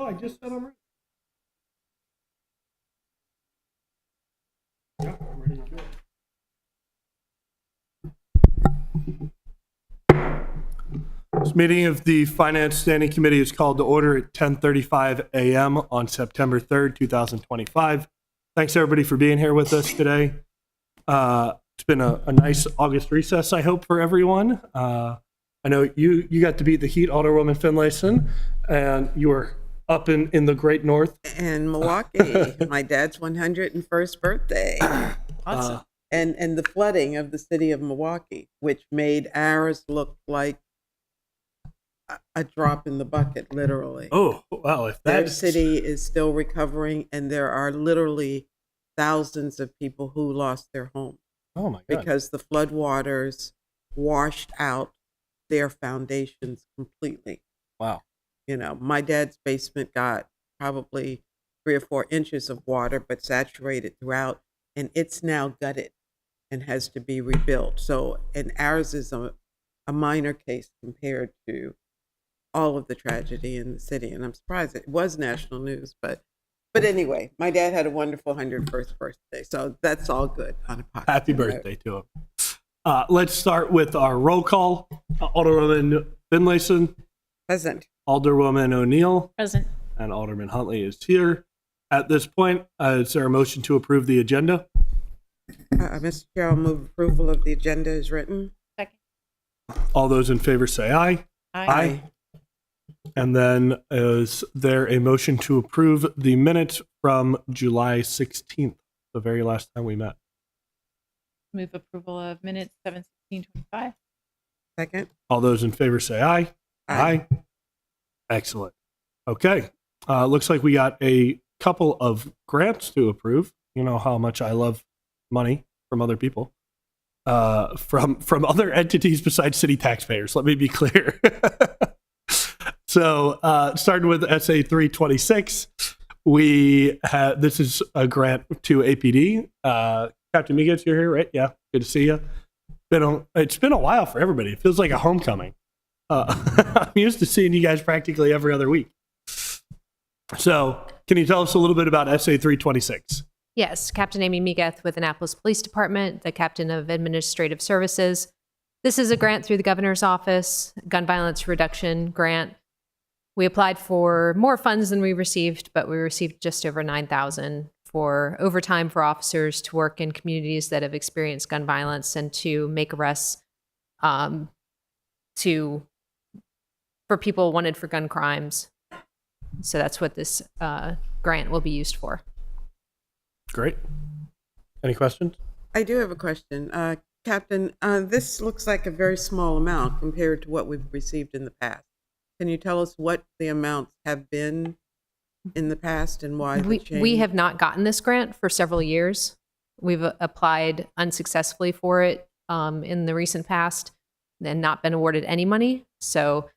Oh, I just said I'm ready. Yeah, I'm ready to go. This meeting of the Finance Standing Committee is called to order at 10:35 a.m. on September 3rd, 2025. Thanks everybody for being here with us today. It's been a nice August recess, I hope, for everyone. I know you got to beat the heat, Alderwoman Finlayson, and you were up in the great north. And Milwaukee, my dad's 101st birthday. Awesome. And the flooding of the city of Milwaukee, which made ours look like a drop in the bucket, literally. Oh, well, if Their that city is still recovering, and there are literally thousands of people who lost their homes oh my God. because the floodwaters washed out their foundations completely. Wow. You know, my dad's basement got probably 3 or 4 inches of water, but saturated throughout, and it's now gutted and has to be rebuilt. So, and ours is a minor case compared to all of the tragedy in the city. And I'm surprised it was national news, but anyway, my dad had a wonderful 101st birthday, so that's all good on a podcast. Happy birthday to him. Let's start with our roll call. Alderwoman Finlayson, Present. Alderwoman O'Neill, Present. and Alderman Huntley is here. At this point, is there a motion to approve the agenda? Mr. Chair, I'll move approval of the agenda as written. Second. All those in favor say aye. Aye. And then is there a motion to approve the minutes from July 16th, the very last time we met? Move approval of minutes 7/16/25. Second. All those in favor say aye. Aye. Excellent. Okay. Looks like we got a couple of grants to approve. You know how much I love money from other people, from other entities besides city taxpayers. Let me be clear. So, starting with SA 326, this is a grant to APD. Captain Miguez, you're here, right? Yeah, good to see you. It's been a while for everybody. It feels like a homecoming. I'm used to seeing you guys practically every other week. So, can you tell us a little bit about SA 326? Yes, Captain Amy Migueth with Annapolis Police Department, the Captain of Administrative Services. This is a grant through the Governor's Office, Gun Violence Reduction Grant. We applied for more funds than we received, but we received just over $9,000 for overtime for officers to work in communities that have experienced gun violence and to make arrests for people wanted for gun crimes. So that's what this grant will be used for. Great. Any questions? I do have a question. Captain, this looks like a very small amount compared to what we've received in the past. Can you tell us what the amounts have been in the past and why the change? We have not gotten this grant for several years. We've applied unsuccessfully for it in the recent past and not been awarded any money. So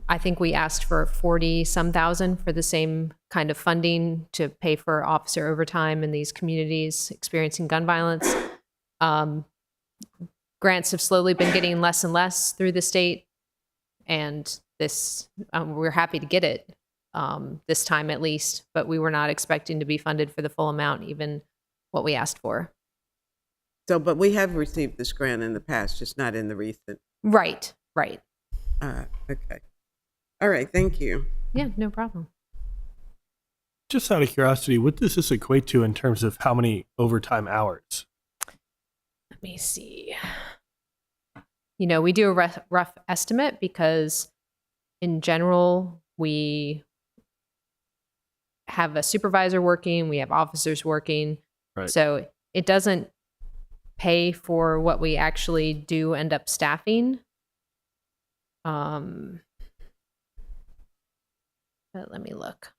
I think we asked for 40-some thousand for the same kind of funding to pay for officer overtime in these communities experiencing gun violence. Grants have slowly been getting less and less through the state, and this we're happy to get it this time at least, but we were not expecting to be funded for the full amount, even what we asked for. So, but we have received this grant in the past, just not in the recent. Right. Okay. All right, thank you. Yeah, no problem. Just out of curiosity, what does this equate to in terms of how many overtime hours? Let me see. You know, we do a rough estimate because in general, we have a supervisor working, we have officers working. Right. So it doesn't pay for what we actually do end up staffing. But let me look.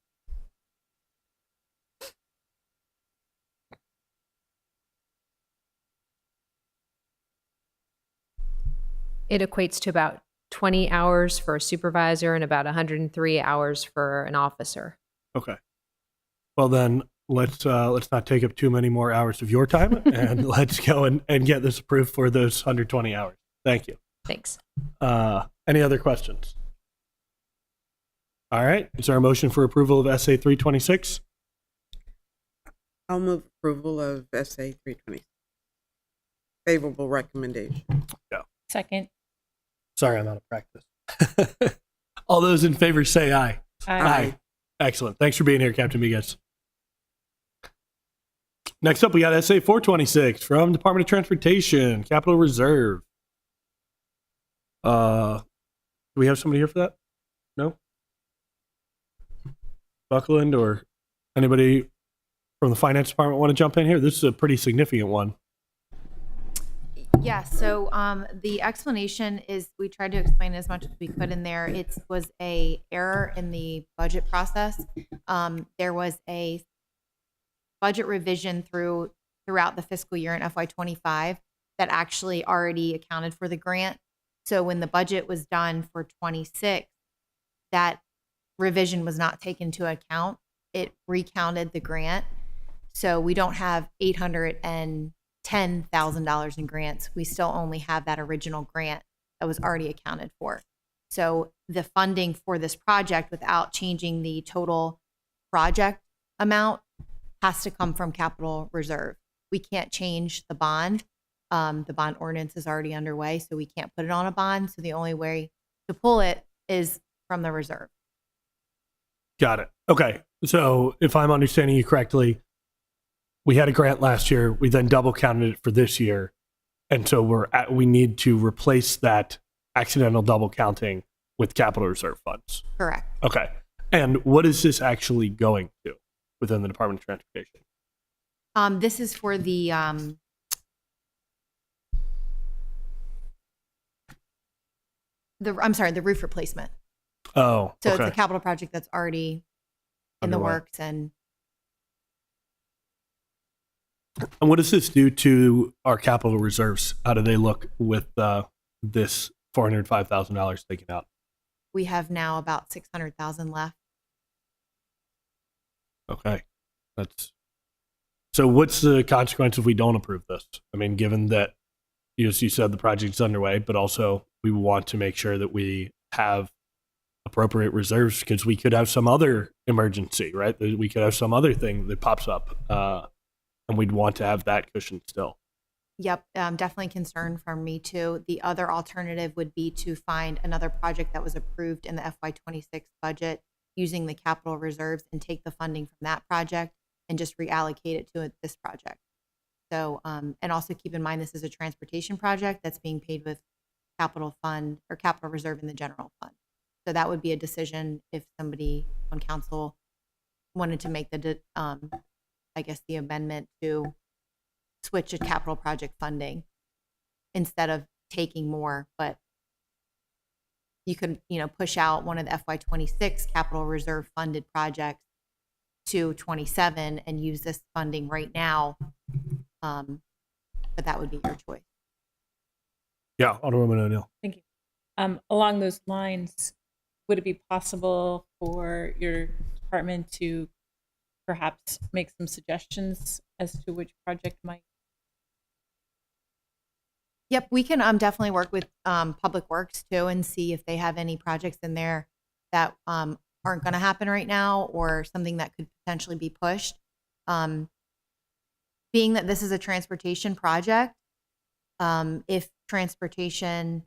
It equates to about 20 hours for a supervisor and about 103 hours for an officer. Okay. Well, then let's not take up too many more hours of your time, and let's go and get this approved for those 120 hours. Thank you. Thanks. Any other questions? All right. Is there a motion for approval of SA 326? I'll move approval of SA 320. Favorable recommendation. Second. Sorry, I'm out of practice. All those in favor say aye. Aye. Excellent. Thanks for being here, Captain Miguez. Next up, we got SA 426 from Department of Transportation, Capital Reserve. Do we have somebody here for that? No? Buckland or anybody from the finance department want to jump in here? This is a pretty significant one. Yeah, so the explanation is we tried to explain as much as we could in there. It was a error in the budget process. There was a budget revision throughout the fiscal year in FY25 that actually already accounted for the grant. So when the budget was done for 26, that revision was not taken into account. It recounted the grant. So we don't have $810,000 in grants. We still only have that original grant that was already accounted for. So the funding for this project without changing the total project amount has to come from capital reserve. We can't change the bond. The bond ordinance is already underway, so we can't put it on a bond. So the only way to pull it is from the reserve. Got it. Okay. So if I'm understanding you correctly, we had a grant last year. We then double counted it for this year. And so we need to replace that accidental double counting with capital reserve funds. Correct. Okay. And what is this actually going to within the Department of Transportation? This is for the the roof replacement. Oh, So okay. it's a capital project that's already in the Underway. works. And And what does this do to our capital reserves? How do they look with this $405,000 taken out? we have now about 600,000 left. Okay. So what's the consequence if we don't approve this? I mean, given that, as you said, the project's underway, but also we want to make sure that we have appropriate reserves because we could have some other emergency, right? We could have some other thing that pops up, and we'd want to have that cushion still. Yep, definitely concern from me too. The other alternative would be to find another project that was approved in the FY26 budget using the capital reserves and take the funding from that project and just reallocate it to this project. So, and also keep in mind, this is a transportation project that's being paid with capital fund or capital reserve in the general fund. So that would be a decision if somebody on council wanted to make the amendment to switch to capital project funding instead of taking more, but you could, push out one of the FY26 capital reserve funded projects to 27 and use this funding right now. But that would be your choice. Yeah, Alderwoman O'Neill. Thank you. Along those lines, would it be possible for your department to perhaps make some suggestions as to which project might? Yep, we can definitely work with Public Works too and see if they have any projects in there that aren't going to happen right now or something that could potentially be pushed. Being that this is a transportation project, if transportation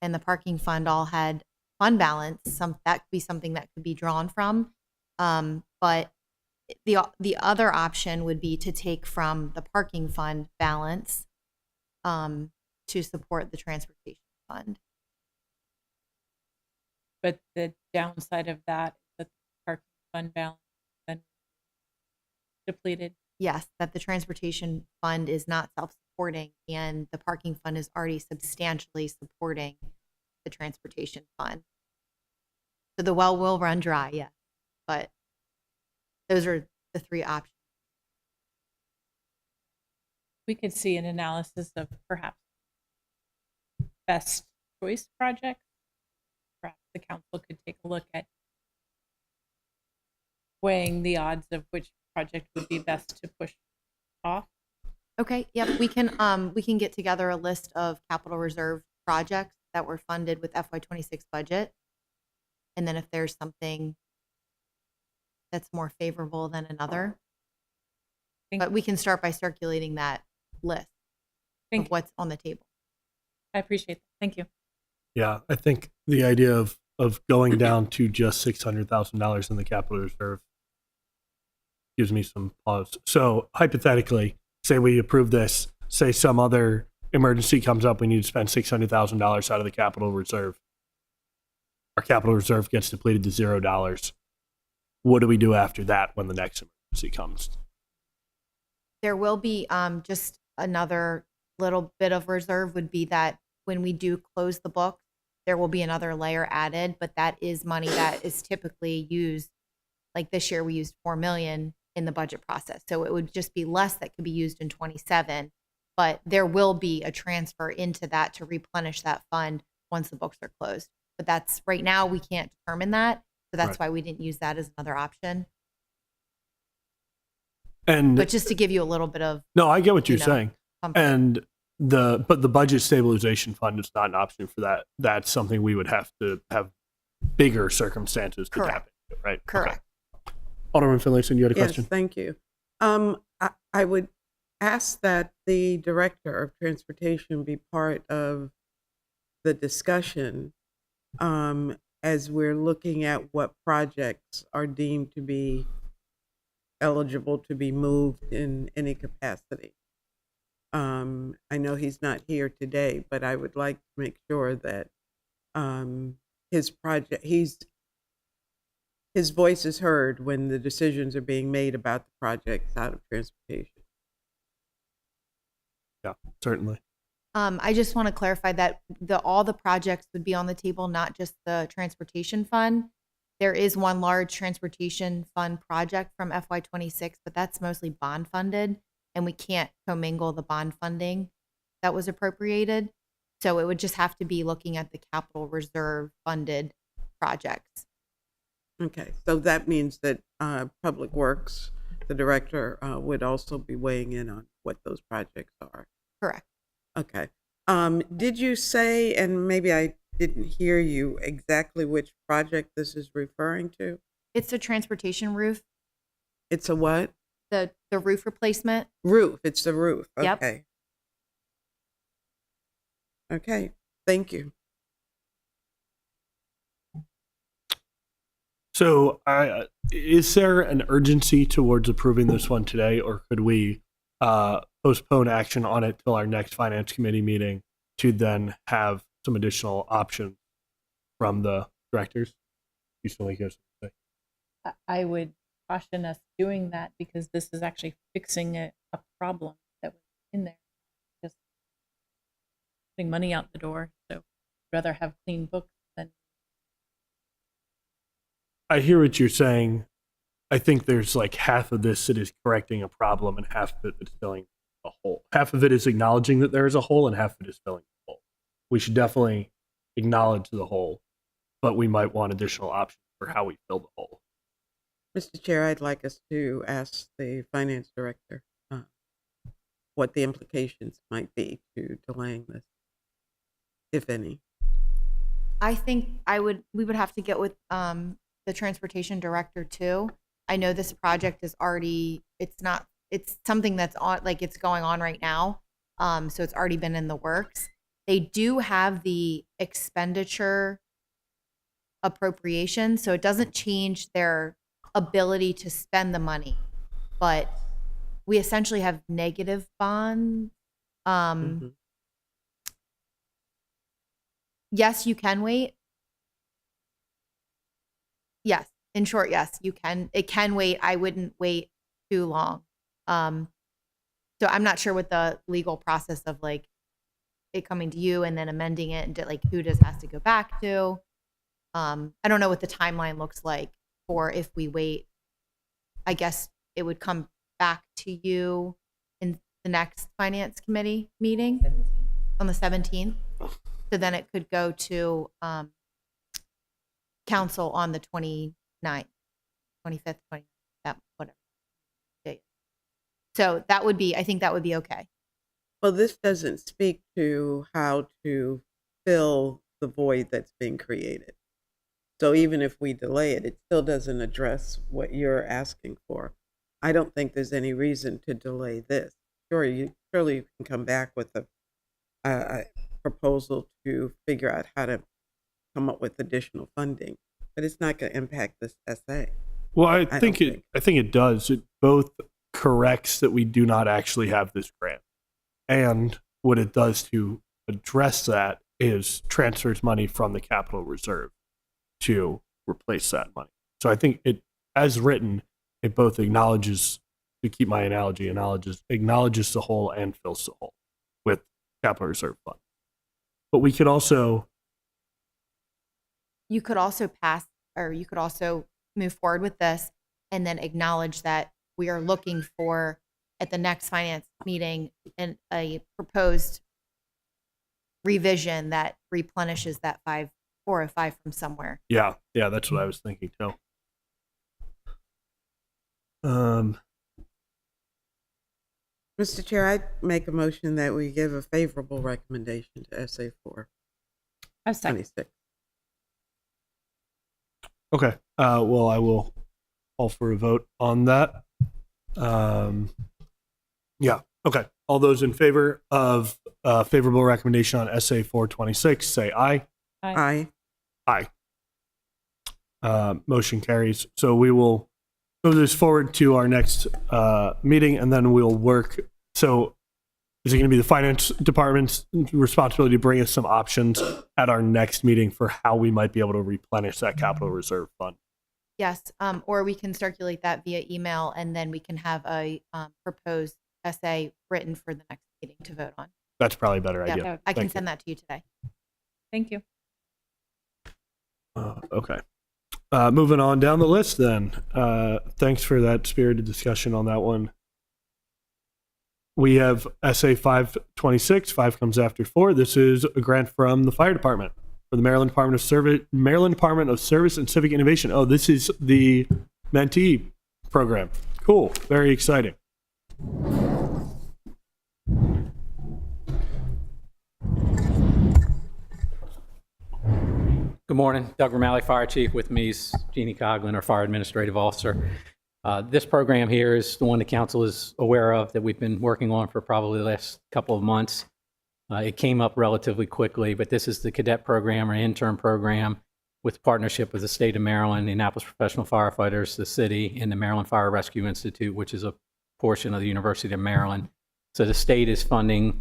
and the parking fund all had fund balance, that could be something that could be drawn from. But the other option would be to take from the parking fund balance to support the transportation fund. But the downside of that is that the parking fund balance then depleted. Yes, that the transportation fund is not self-supporting and the parking fund is already substantially supporting the transportation fund. So the well will run dry, yes, but those are the three options. We could see an analysis of perhaps best choice projects. Perhaps the council could take a look at weighing the odds of which project would be best to push off. Okay, yep, we can get together a list of capital reserve projects that were funded with FY26 budget. And then if there's something that's more favorable than another. Thank- But we can start by circulating that list Thank of you. what's on the table. I appreciate that. Thank you. Yeah, I think the idea of going down to just $600,000 in the capital reserve gives me some pause. So hypothetically, say we approve this, say some other emergency comes up, we need to spend $600,000 out of the capital reserve. Our capital reserve gets depleted to $0. What do we do after that when the next emergency comes? There will be just another little bit of reserve would be that when we do close the book, there will be another layer added, but that is money that is typically used. Like this year, we used $4 million in the budget process. So it would just be less that could be used in 27, but there will be a transfer into that to replenish that fund once the books are closed. But that's right now, we can't determine that. So that's Right. why we didn't use that as another option. And But just to give you a little bit of no, I get what you're you know, saying. comfort. And but the budget stabilization fund is not an option for that. That's something we would have to have bigger circumstances to tap Correct. into, right? Correct. Okay. Alderman Finlayson, you had a Yes, question? thank you. I would ask that the Director of Transportation be part of the discussion as we're looking at what projects are deemed to be eligible to be moved in any capacity. I know he's not here today, but I would like to make sure that his voice is heard when the decisions are being made about the projects out of transportation. Yeah, certainly. I just want to clarify that all the projects would be on the table, not just the transportation fund. There is one large transportation fund project from FY26, but that's mostly bond funded, and we can't commingle the bond funding that was appropriated. So it would just have to be looking at the capital reserve funded projects. Okay, so that means that Public Works, the director, would also be weighing in on what those projects are. Correct. Okay. Did you say, and maybe I didn't hear you, exactly which project this is referring to? It's a transportation roof, It's a what? the roof replacement. Roof. It's the roof. Yep. Okay. Okay, thank you. So, is there an urgency towards approving this one today, or could we postpone action on it till our next finance committee meeting to then have some additional options from the directors? You still like us to say? I would caution us doing that because this is actually fixing a problem that was in there. Just putting money out the door. So I'd rather have clean books than I hear what you're saying. I think there's like half of this that is correcting a problem and half of it that's filling a hole. Half of it is acknowledging that there is a hole and half of it is filling the hole. We should definitely acknowledge the hole, but we might want additional options for how we fill the hole. Mr. Chair, I'd like us to ask the finance director what the implications might be to delaying this, if any. I think we would have to get with the transportation director too. I know this project is already, it's something that's on, like it's going on right now. So it's already been in the works. They do have the expenditure appropriation, so it doesn't change their ability to spend the money, but we essentially have negative bonds. Mhm. Yes, you can wait. Yes. In short, yes, you can. It can wait. I wouldn't wait too long. So I'm not sure what the legal process of like it coming to you and then amending it and like who does has to go back to. I don't know what the timeline looks like for if we wait. I guess it would come back to you in the next finance committee meeting on the 17th. So then it could go to council on the 29th, 25th, 20th, that whatever date. So that would be, I think that would be okay. Well, this doesn't speak to how to fill the void that's being created. So even if we delay it, it still doesn't address what you're asking for. I don't think there's any reason to delay this. Surely you can come back with a proposal to figure out how to come up with additional funding, but it's not going to impact this SA. Well, I don't think it does. It both corrects that we do not actually have this grant, and what it does to address that is transfers money from the capital reserve to replace that money. So I think it, as written, it both acknowledges, to keep my analogy, acknowledges the hole and fills the hole with capital reserve fund. But we could also, You could also pass, or you could also move forward with this and then acknowledge that we are looking for, at the next finance meeting, a proposed revision that replenishes that 405 from somewhere. yeah, that's what I was thinking too. Mr. Chair, I'd make a motion that we give a favorable recommendation to SA 426. Okay. Well, I will call for a vote on that. Yeah. Okay. All those in favor of favorable recommendation on SA 426, say aye. Aye. Aye. Motion carries. So we will move this forward to our next meeting, and then we'll work. So is it going to be the finance department's responsibility to bring us some options at our next meeting for how we might be able to replenish that capital reserve fund? Yes, or we can circulate that via email, and then we can have a proposed essay written for the next meeting to vote on. That's probably a better Yeah, idea. I can Thank you. send that to you today. Thank you. Okay. Moving on down the list then. Thanks for that spirited discussion on that one. We have SA 526, 5 comes after 4. This is a grant from the fire department for the Maryland Department of Service and Civic Innovation. Oh, this is the mentee program. Cool. Very exciting. Good morning. Doug Romali, Fire Chief. With me is Jeannie Coughlin, our Fire Administrative Officer. This program here is the one the council is aware of that we've been working on for probably the last couple of months. It came up relatively quickly, but this is the cadet program or intern program with partnership with the state of Maryland, the Annapolis Professional Firefighters, the city, and the Maryland Fire Rescue Institute, which is a portion of the University of Maryland. So the state is funding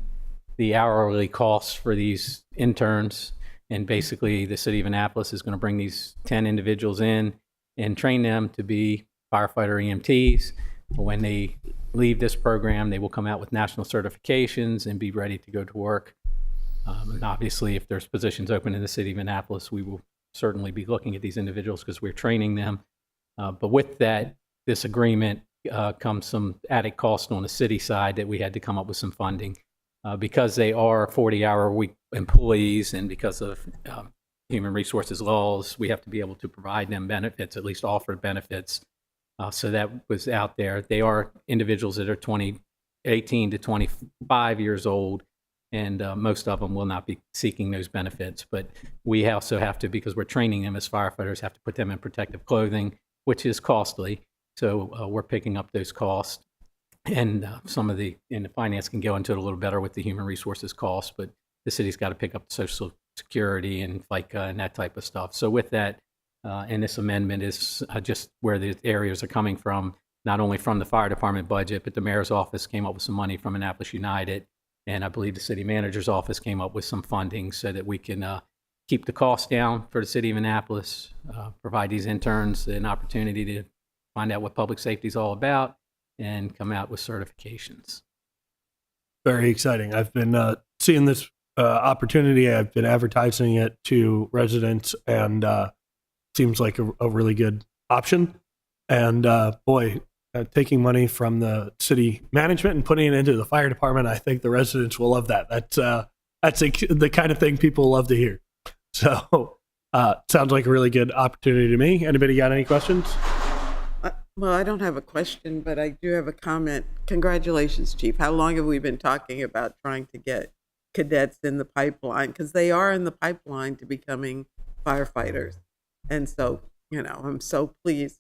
the hourly costs for these interns. And basically, the city of Annapolis is going to bring these 10 individuals in and train them to be firefighter EMTs. When they leave this program, they will come out with national certifications and be ready to go to work. And obviously, if there's positions open in the city of Annapolis, we will certainly be looking at these individuals because we're training them. But with that, this agreement comes some added cost on the city side that we had to come up with some funding. Because they are 40-hour-a-week employees and because of human resources laws, we have to be able to provide them benefits, at least offer benefits. So that was out there. They are individuals that are 18 to 25 years old, and most of them will not be seeking those benefits. But we also have to, because we're training them as firefighters, have to put them in protective clothing, which is costly. So we're picking up those costs. And some of the finance can go into it a little better with the human resources costs, but the city's got to pick up Social Security and FICA and that type of stuff. So with that, and this amendment is just where the areas are coming from, not only from the fire department budget, but the mayor's office came up with some money from Annapolis United, and I believe the city manager's office came up with some funding so that we can keep the costs down for the city of Annapolis, provide these interns an opportunity to find out what public safety is all about, and come out with certifications. Very exciting. I've been seeing this opportunity. I've been advertising it to residents, and seems like a really good option. And taking money from the city management and putting it into the fire department, I think the residents will love that. That's the kind of thing people love to hear. So sounds like a really good opportunity to me. Anybody got any questions? Well, I don't have a question, but I do have a comment. Congratulations, Chief. How long have we been talking about trying to get cadets in the pipeline? Because they are in the pipeline to becoming firefighters. And so, I'm so pleased.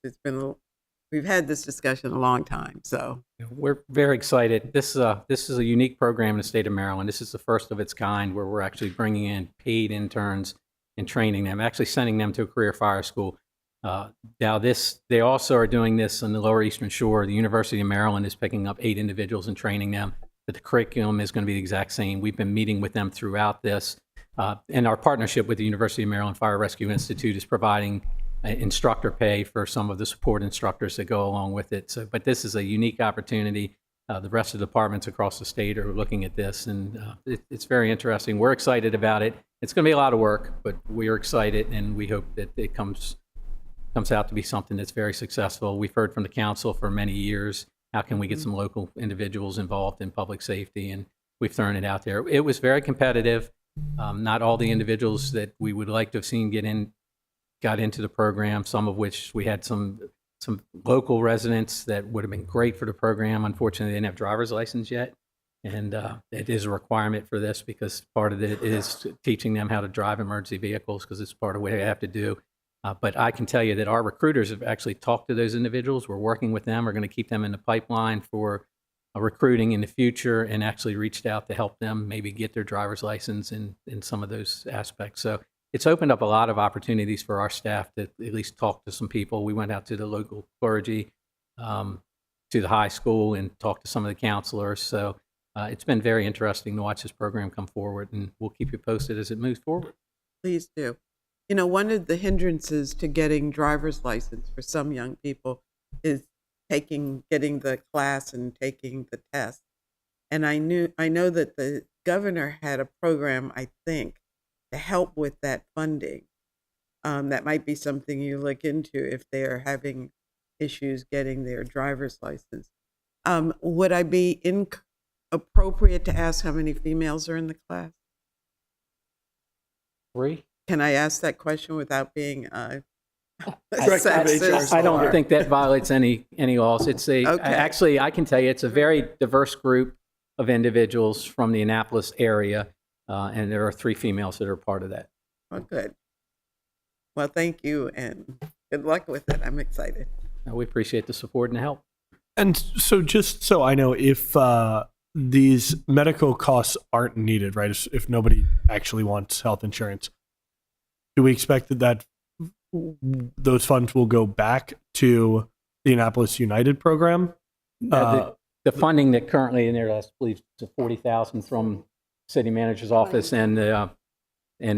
We've had this discussion a long time. So, We're very excited. This is a unique program in the state of Maryland. This is the first of its kind where we're actually bringing in paid interns and training them, actually sending them to a career fire school. Now they also are doing this on the Lower Eastern Shore. The University of Maryland is picking up 8 individuals and training them, but the curriculum is going to be the exact same. We've been meeting with them throughout this, and our partnership with the University of Maryland Fire Rescue Institute is providing instructor pay for some of the support instructors that go along with it. So, but this is a unique opportunity. The rest of the departments across the state are looking at this, and it's very interesting. We're excited about it. It's going to be a lot of work, but we are excited, and we hope that it comes out to be something that's very successful. We've heard from the council for many years, how can we get some local individuals involved in public safety, and we've thrown it out there. It was very competitive. Not all the individuals that we would like to have seen got into the program, some of which we had some local residents that would have been great for the program. Unfortunately, they didn't have driver's license yet. And it is a requirement for this because part of it is teaching them how to drive emergency vehicles because it's part of what they have to do. But I can tell you that our recruiters have actually talked to those individuals. We're working with them. We're going to keep them in the pipeline for recruiting in the future and actually reached out to help them maybe get their driver's license in some of those aspects. So it's opened up a lot of opportunities for our staff to at least talk to some people. We went out to the local clergy, to the high school, and talked to some of the counselors. So it's been very interesting to watch this program come forward, and we'll keep you posted as it moves forward. please do. One of the hindrances to getting driver's license for some young people is getting the class and taking the test. And I know that the governor had a program, I think, to help with that funding. That might be something you look into if they're having issues getting their driver's license. Would I be appropriate to ask how many females are in the class? 3? Can I ask that question without being Director of sexist? HR. I don't think that violates any laws. It's Okay. actually, I can tell you, it's a very diverse group of individuals from the Annapolis area, and there are 3 females that are part of that. Well, good. Well, thank you, and good luck with it. I'm excited. We appreciate the support and the help. And so just so I know, if these medical costs aren't needed, right, if nobody actually wants health insurance, do we expect that those funds will go back to the Annapolis United program? The funding that currently in there, I believe, is $40,000 from city manager's office and the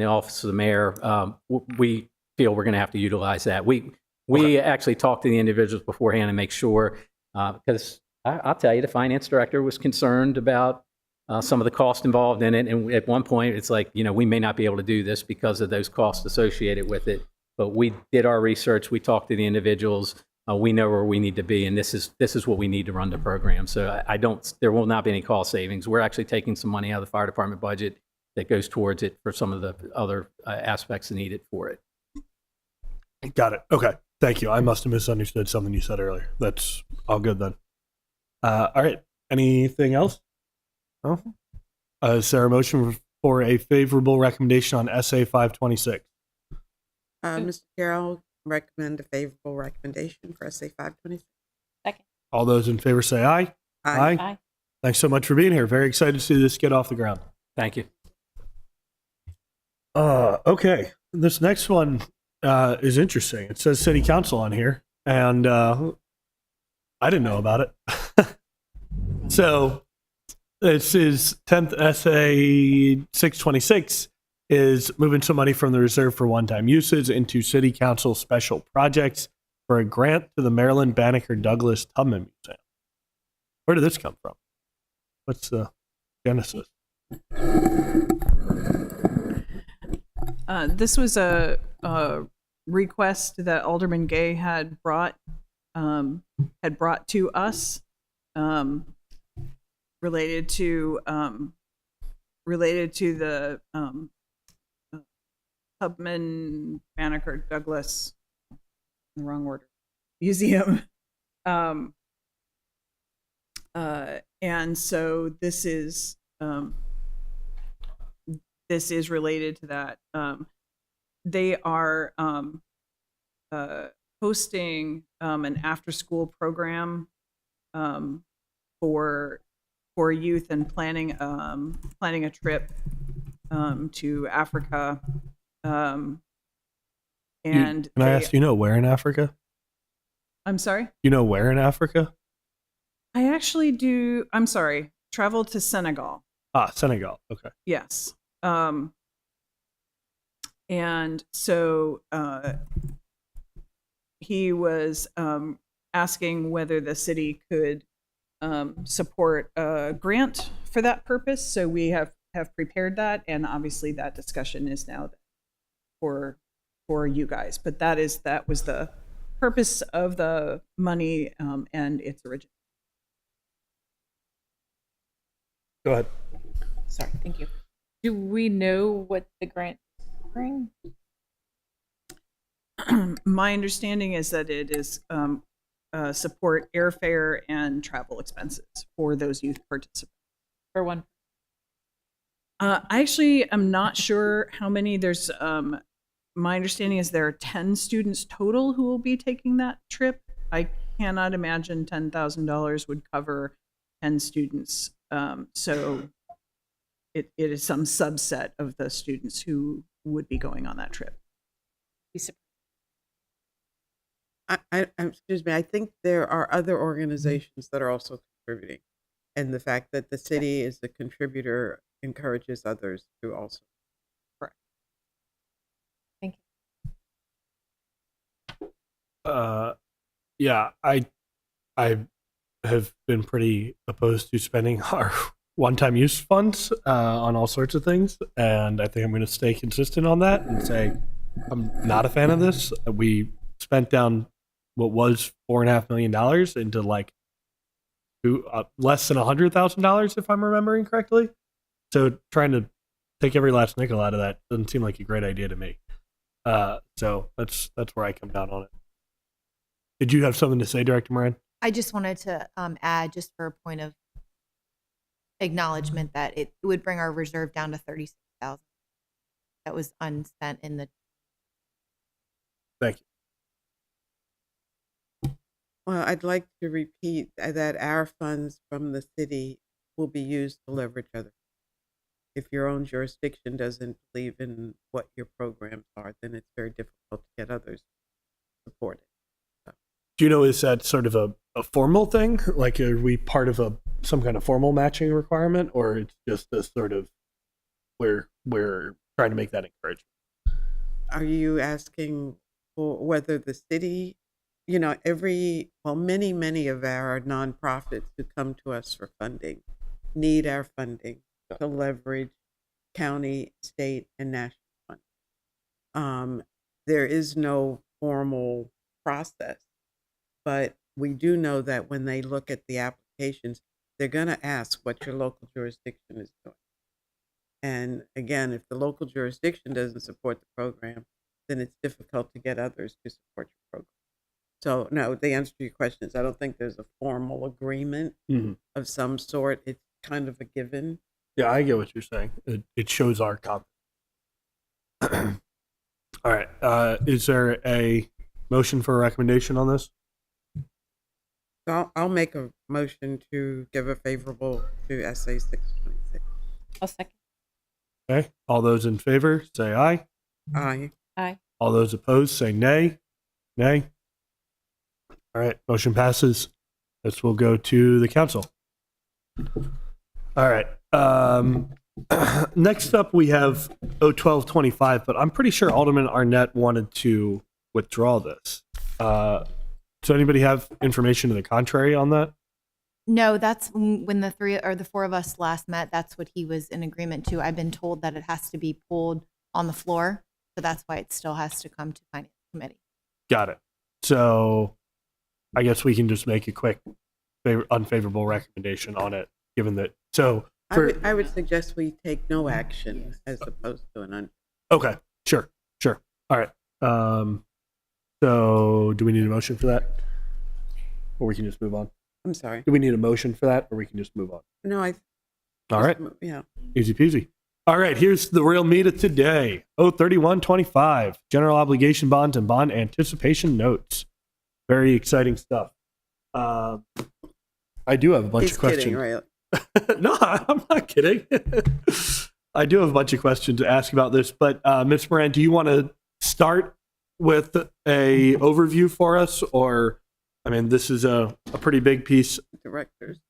office of the mayor. We feel we're going to have to utilize that. We actually talked to the individuals beforehand and make sure, because I'll tell you, the finance director was concerned about some of the cost involved in it. And at one point, it's like, we may not be able to do this because of those costs associated with it. But we did our research. We talked to the individuals. We know where we need to be, and this is what we need to run the program. So there will not be any cost savings. We're actually taking some money out of the fire department budget that goes towards it for some of the other aspects needed for it. Got it. Okay. Thank you. I must have misunderstood something you said earlier. That's all good then. All right. Anything else? No? Is there a motion for a favorable recommendation on SA 526? Mr. Carroll, recommend a favorable recommendation for SA 526. Second. All those in favor say aye. Aye. Thanks so much for being here. Very excited to see this get off the ground. Thank you. Okay. This next one is interesting. It says city council on here, and I didn't know about it. So this is 10th SA 626 is moving some money from the reserve for one-time uses into city council special projects for a grant to the Maryland Banneker Douglas Tubman Museum. Where did this come from? What's the genesis? This was a request that Alderman Gay had brought to us related to the Tubman Banneker Douglas, in the wrong order, museum. And so this is related to that. They are hosting an after-school program for youth and planning a trip to Africa. And Can I ask, where in Africa? I'm sorry. You know where in Africa? I actually do. I'm sorry. Travel to Senegal. Senegal. Okay. Yes. And so he was asking whether the city could support a grant for that purpose. So we have prepared that, and obviously that discussion is now for you guys. But that was the purpose of the money and its origin. Go ahead. Sorry, thank you. Do we know what the grant is covering? My understanding is that it is support airfare and travel expenses for those youth participants. For one, I actually am not sure how many. There's my understanding is there are 10 students total who will be taking that trip. I cannot imagine $10,000 would cover 10 students. So it is some subset of the students who would be going on that trip. Excuse me, I think there are other organizations that are also contributing. And the fact that the city is the contributor encourages others to also. Correct. Thank you. Yeah, I have been pretty opposed to spending our one-time use funds on all sorts of things, and I think I'm going to stay consistent on that and say I'm not a fan of this. We spent down what was $4.5 million into like less than $100,000, if I'm remembering correctly. So trying to take every last nickel out of that doesn't seem like a great idea to me. So that's where I come down on it. Did you have something to say, Director Moran? I just wanted to add, just for a point of acknowledgement, that it would bring our reserve down to 36,000. That was unspent in the. Thank you. Well, I'd like to repeat that our funds from the city will be used to leverage others. If your own jurisdiction doesn't believe in what your programs are, then it's very difficult to get others supported. Do you know, is that sort of a formal thing? Like, are we part of some kind of formal matching requirement, or it's just a sort of we're trying to make that encouragement? Are you asking for whether the city, many of our nonprofits who come to us for funding need our funding to leverage county, state, and national funding. There is no formal process, but we do know that when they look at the applications, they're going to ask what your local jurisdiction is doing. And again, if the local jurisdiction doesn't support the program, then it's difficult to get others to support your program. So no, the answer to your question is I don't think there's a formal agreement of some sort. It's kind of a given. Yeah, I get what you're saying. It shows our confidence. All right. Is there a motion for a recommendation on this? So I'll make a motion to give a favorable to SA 626. I'll second. Okay. All those in favor, say aye. Aye. Aye. All those opposed, say nay. Nay. All right. Motion passes. This will go to the council. All right. Next up, we have 01225, but I'm pretty sure Alderman Arnett wanted to withdraw this. Does anybody have information to the contrary on that? No, that's when the three or the four of us last met. That's what he was in agreement to. I've been told that it has to be pulled on the floor, so that's why it still has to come to Finance Committee. Got it. So I guess we can just make a quick unfavorable recommendation on it, given that. So I would suggest we take no action as opposed to an okay, sure. All right. So do we need a motion for that, or we can just move on? I'm sorry. Do we need a motion for that, or we can just move on? No, All right. Yeah. Easy peasy. All right, here's the real meat of today. 03125, general obligation bonds and bond anticipation notes. Very exciting stuff. I do have a bunch He's of questions. kidding, right? No, I'm not kidding. I do have a bunch of questions to ask about this, but Ms. Moran, do you want to start with a overview for us? Or, I mean, this is a pretty big piece. Directors.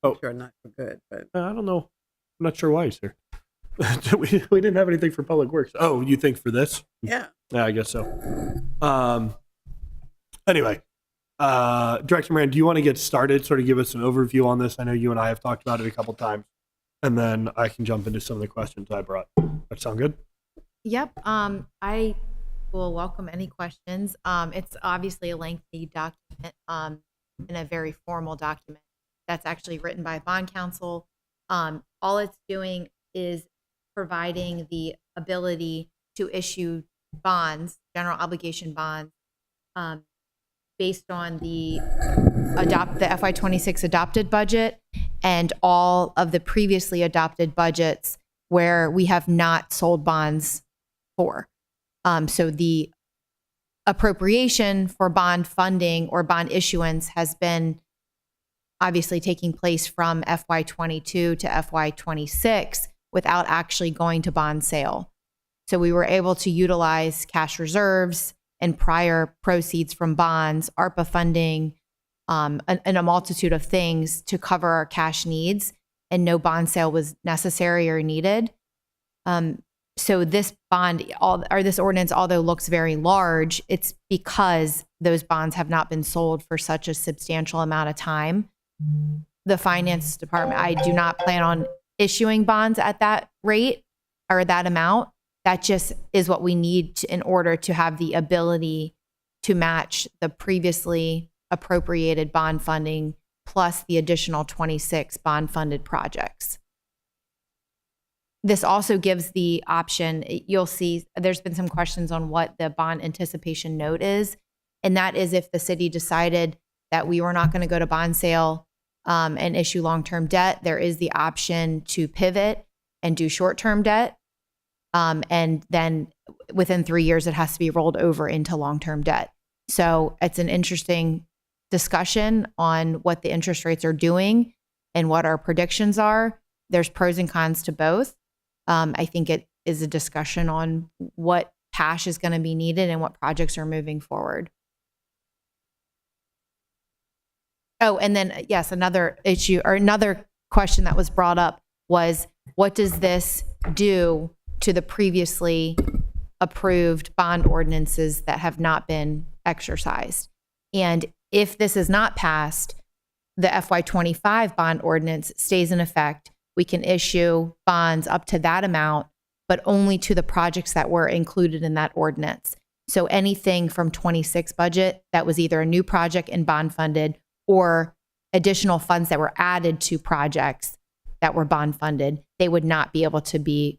Oh. Sure, not for good, but I don't know. I'm not sure why he's here. we didn't have anything for Public Works. Oh, you think for this? yeah. Yeah, I guess so. Anyway, Director Moran, do you want to get started? Sort of give us an overview on this. I know you and I have talked about it a couple times, and then I can jump into some of the questions I brought. That sound good? Yep. I will welcome any questions. It's obviously a lengthy document, and a very formal document that's actually written by bond counsel. All it's doing is providing the ability to issue bonds, general obligation bonds, based on the FY26 adopted budget and all of the previously adopted budgets where we have not sold bonds for. So the appropriation for bond funding or bond issuance has been obviously taking place from FY22 to FY26 without actually going to bond sale. So we were able to utilize cash reserves and prior proceeds from bonds, ARPA funding, and a multitude of things to cover our cash needs, and no bond sale was necessary or needed. So this this ordinance, although looks very large, it's because those bonds have not been sold for such a substantial amount of time. The finance department, I do not plan on issuing bonds at that rate or that amount. That just is what we need in order to have the ability to match the previously appropriated bond funding plus the additional 26 bond funded projects. This also gives the option, you'll see there's been some questions on what the bond anticipation note is. And that is if the city decided that we were not going to go to bond sale and issue long-term debt, there is the option to pivot and do short-term debt. And then within 3 years, it has to be rolled over into long-term debt. So it's an interesting discussion on what the interest rates are doing and what our predictions are. There's pros and cons to both. I think it is a discussion on what cash is going to be needed and what projects are moving forward. Oh, and then, yes, another issue or another question that was brought up was, what does this do to the previously approved bond ordinances that have not been exercised? And if this is not passed, the FY25 bond ordinance stays in effect. We can issue bonds up to that amount, but only to the projects that were included in that ordinance. So anything from 26 budget that was either a new project and bond funded or additional funds that were added to projects that were bond funded, they would not be able to be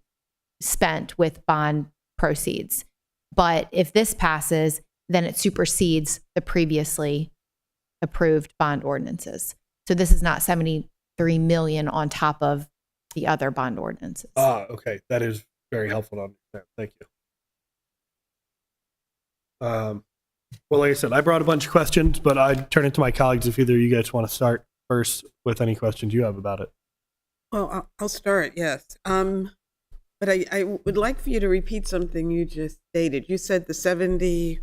spent with bond proceeds. But if this passes, then it supersedes the previously approved bond ordinances. So this is not 73 million on top of the other bond ordinances. Okay. That is very helpful to understand. Thank you. Well, like I said, I brought a bunch of questions, but I'd turn it to my colleagues if either of you guys want to start first with any questions you have about it. Well, I'll start, yes. But I would like for you to repeat something you just stated. You said the 70,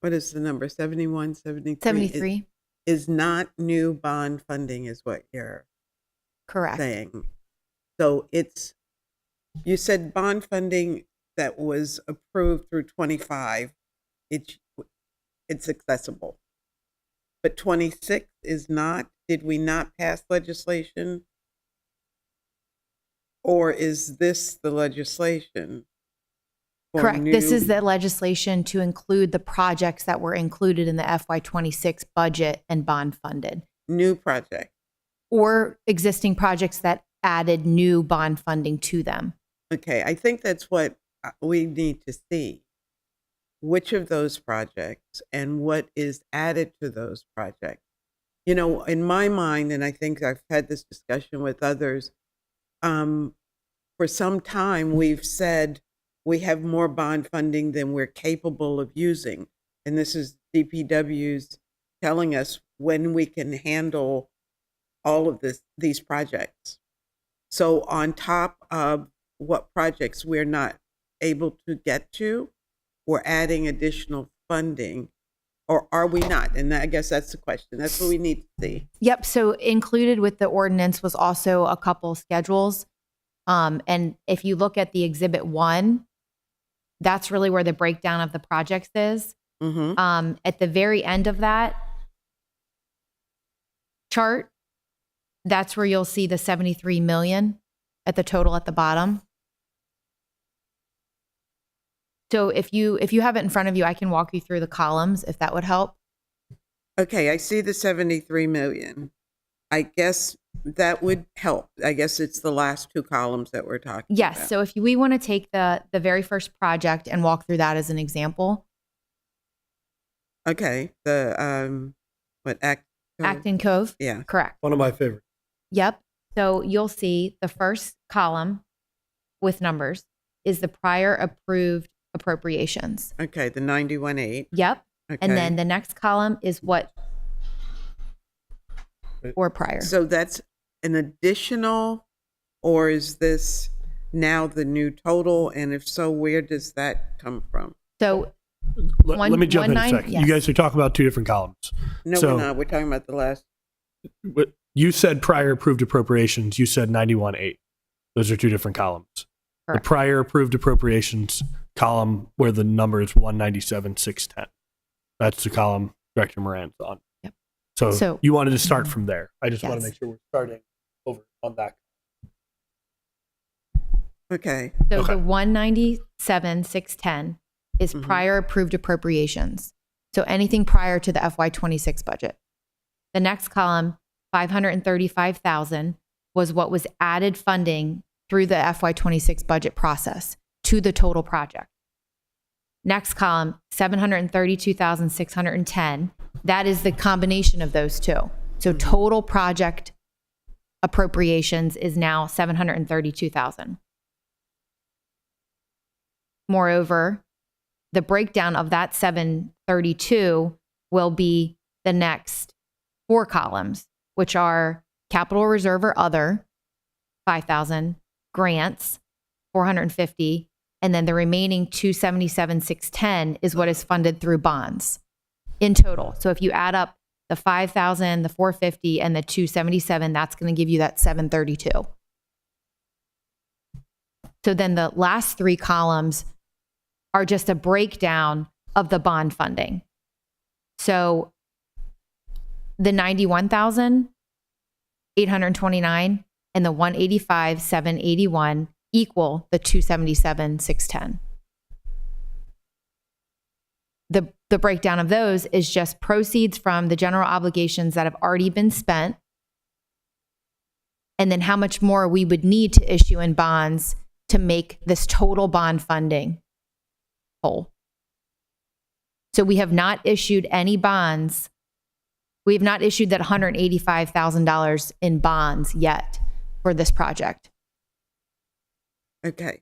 what is the number? 71, 73? 73. Is not new bond funding is what you're Correct. saying. So you said bond funding that was approved through 25, it's accessible. But 26 is not? Did we not pass legislation? Or is this the legislation? for Correct. This new- is the legislation to include the projects that were included in the FY26 budget and bond funded, New project. or existing projects that added new bond funding to them. Okay, I think that's what we need to see. Which of those projects and what is added to those projects? You know, in my mind, and I think I've had this discussion with others, for for some time, we've said we have more bond funding than we're capable of using. And this is DPW's telling us when we can handle all of these projects. So on top of what projects we're not able to get to, we're adding additional funding, or are we not? And I guess that's the question. That's what we need to see. Yep. So included with the ordinance was also a couple schedules. And if you look at the Exhibit 1, that's really where the breakdown of the projects is. Mm-hmm. At the very end of that chart, that's where you'll see the 73 million at the total at the bottom. So if you have it in front of you, I can walk you through the columns if that would help. Okay, I see the 73 million. I guess that would help. I guess it's the last two columns that we're talking Yes. about. So if we want to take the very first project and walk through that as an example, Okay, the Acton Cove. Yeah. Correct. One of my favorites. Yep. So you'll see the first column with numbers is the prior approved appropriations. Okay, the 91.8. Yep. Okay. And then the next column is what or prior. So that's an additional, or is this now the new total? And if so, where does that come from? So Let me jump in a second. yes. You guys are talking about two different columns. No, So- we're not. We're talking about the last. But you said prior approved appropriations. You said 91.8. Those are two different columns. Correct. The prior approved appropriations column where the number is 197,610. That's the column Director Moran's on. Yep. So you wanted to start from there. I just want Yes. to make sure we're starting over on that. Okay. So Okay. the 197,610 is Mhm. prior approved appropriations. So anything prior to the FY26 budget. The next column, 535,000, was what was added funding through the FY26 budget process to the total project. Next column, 732,610. That is the combination of those two. So total project appropriations is now 732,000. Moreover, the breakdown of that 732 will be the next four columns, which are capital reserve or other, 5,000, grants, 450, and then the remaining 277,610 is what is funded through bonds in total. So if you add up the 5,000, the 450, and the 277, that's going to give you that 732. So then the last three columns are just a breakdown of the bond funding. So the 91,829 and the 185,781 equal the 277,610. The breakdown of those is just proceeds from the general obligations that have already been spent, and then how much more we would need to issue in bonds to make this total bond funding whole. So we have not issued any bonds. We have not issued that $185,000 in bonds yet for this project. Okay.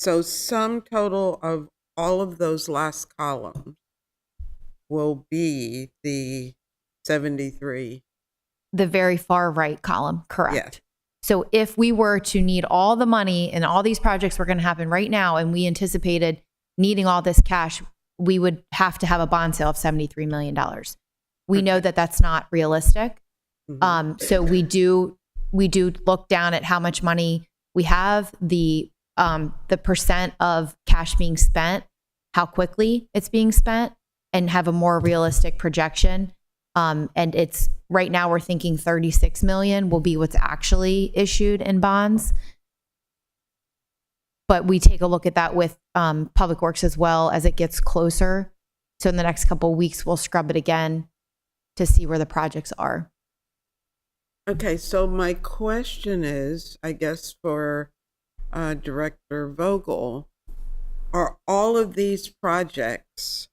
So sum total of all of those last columns will be the 73. The very far right column, correct. Yeah. So if we were to need all the money and all these projects were going to happen right now, and we anticipated needing all this cash, we would have to have a bond sale of $73 million. We know that that's not realistic. Mhm. So we do look down at how much money we have, the percent of cash being spent, how quickly it's being spent, and have a more realistic projection. And it's right now we're thinking 36 million will be what's actually issued in bonds. But we take a look at that with Public Works as well as it gets closer. So in the next couple of weeks, we'll scrub it again to see where the projects are. Okay, so my question is, I guess for Director Vogel, are all of these projects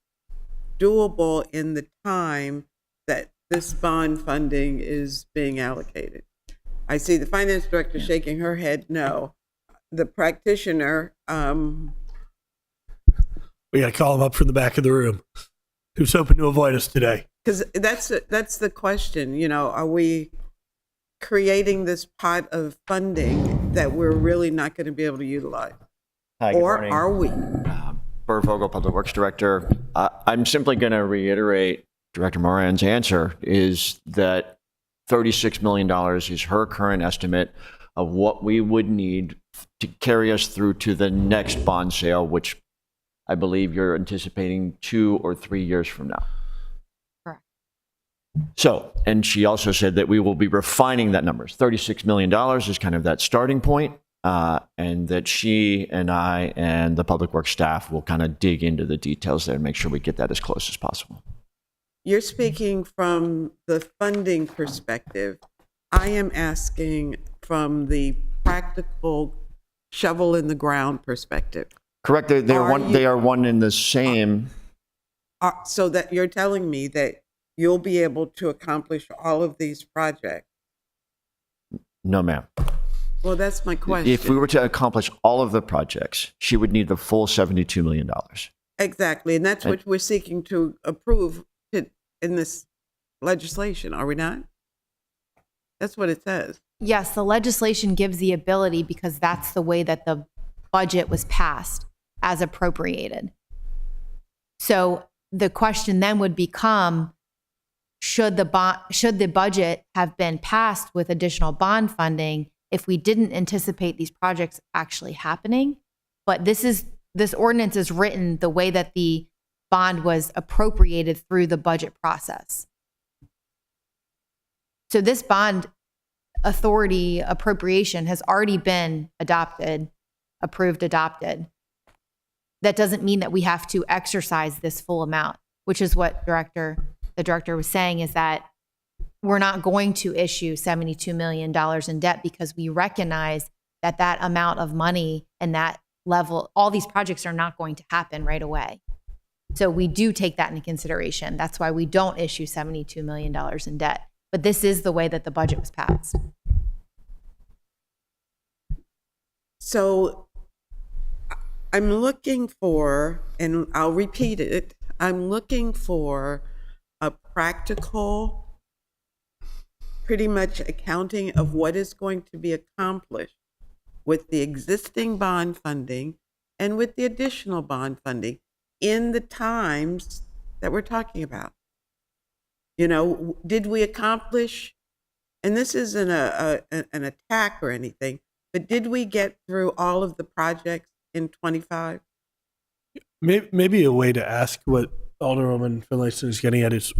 doable in the time that this bond funding is being allocated? I see the finance director shaking her head no. the practitioner, We got to call him up from the back of the room. Who's hoping to avoid us today? because that's the question, you know, are we creating this pot of funding that we're really not going to be able to utilize? Hi, good Or morning. are we? Bert Vogel, Public Works Director. I'm simply going to reiterate Director Moran's answer is that $36 million is her current estimate of what we would need to carry us through to the next bond sale, which I believe you're anticipating 2 or 3 years from now. Correct. So, and she also said that we will be refining that number. $36 million is kind of that starting point, and that she and I and the Public Works staff will kind of dig into the details there and make sure we get that as close as possible. You're speaking from the funding perspective. I am asking from the practical shovel in the ground perspective. Correct. They are one and the same. So that you're telling me that you'll be able to accomplish all of these projects. No, ma'am. Well, that's my question. If we were to accomplish all of the projects, she would need the full $72 million. Exactly, and that's what we're seeking to approve in this legislation, are we not? That's what it says. Yes, the legislation gives the ability because that's the way that the budget was passed as appropriated. So the question then would become, should the budget have been passed with additional bond funding if we didn't anticipate these projects actually happening? But this ordinance is written the way that the bond was appropriated through the budget process. So this bond authority appropriation has already been adopted. That doesn't mean that we have to exercise this full amount, which is what the director was saying, is that we're not going to issue $72 million in debt because we recognize that that amount of money and that level, all these projects are not going to happen right away. So we do take that into consideration. That's why we don't issue $72 million in debt. But this is the way that the budget was passed. So I'm looking for, and I'll repeat it, I'm looking for a practical, pretty much accounting of what is going to be accomplished with the existing bond funding and with the additional bond funding in the times that we're talking about. You know, did we accomplish, and this isn't an attack or anything, but did we get through all of the projects in 25? Maybe a way to ask what Alderwoman Finlayson is getting at is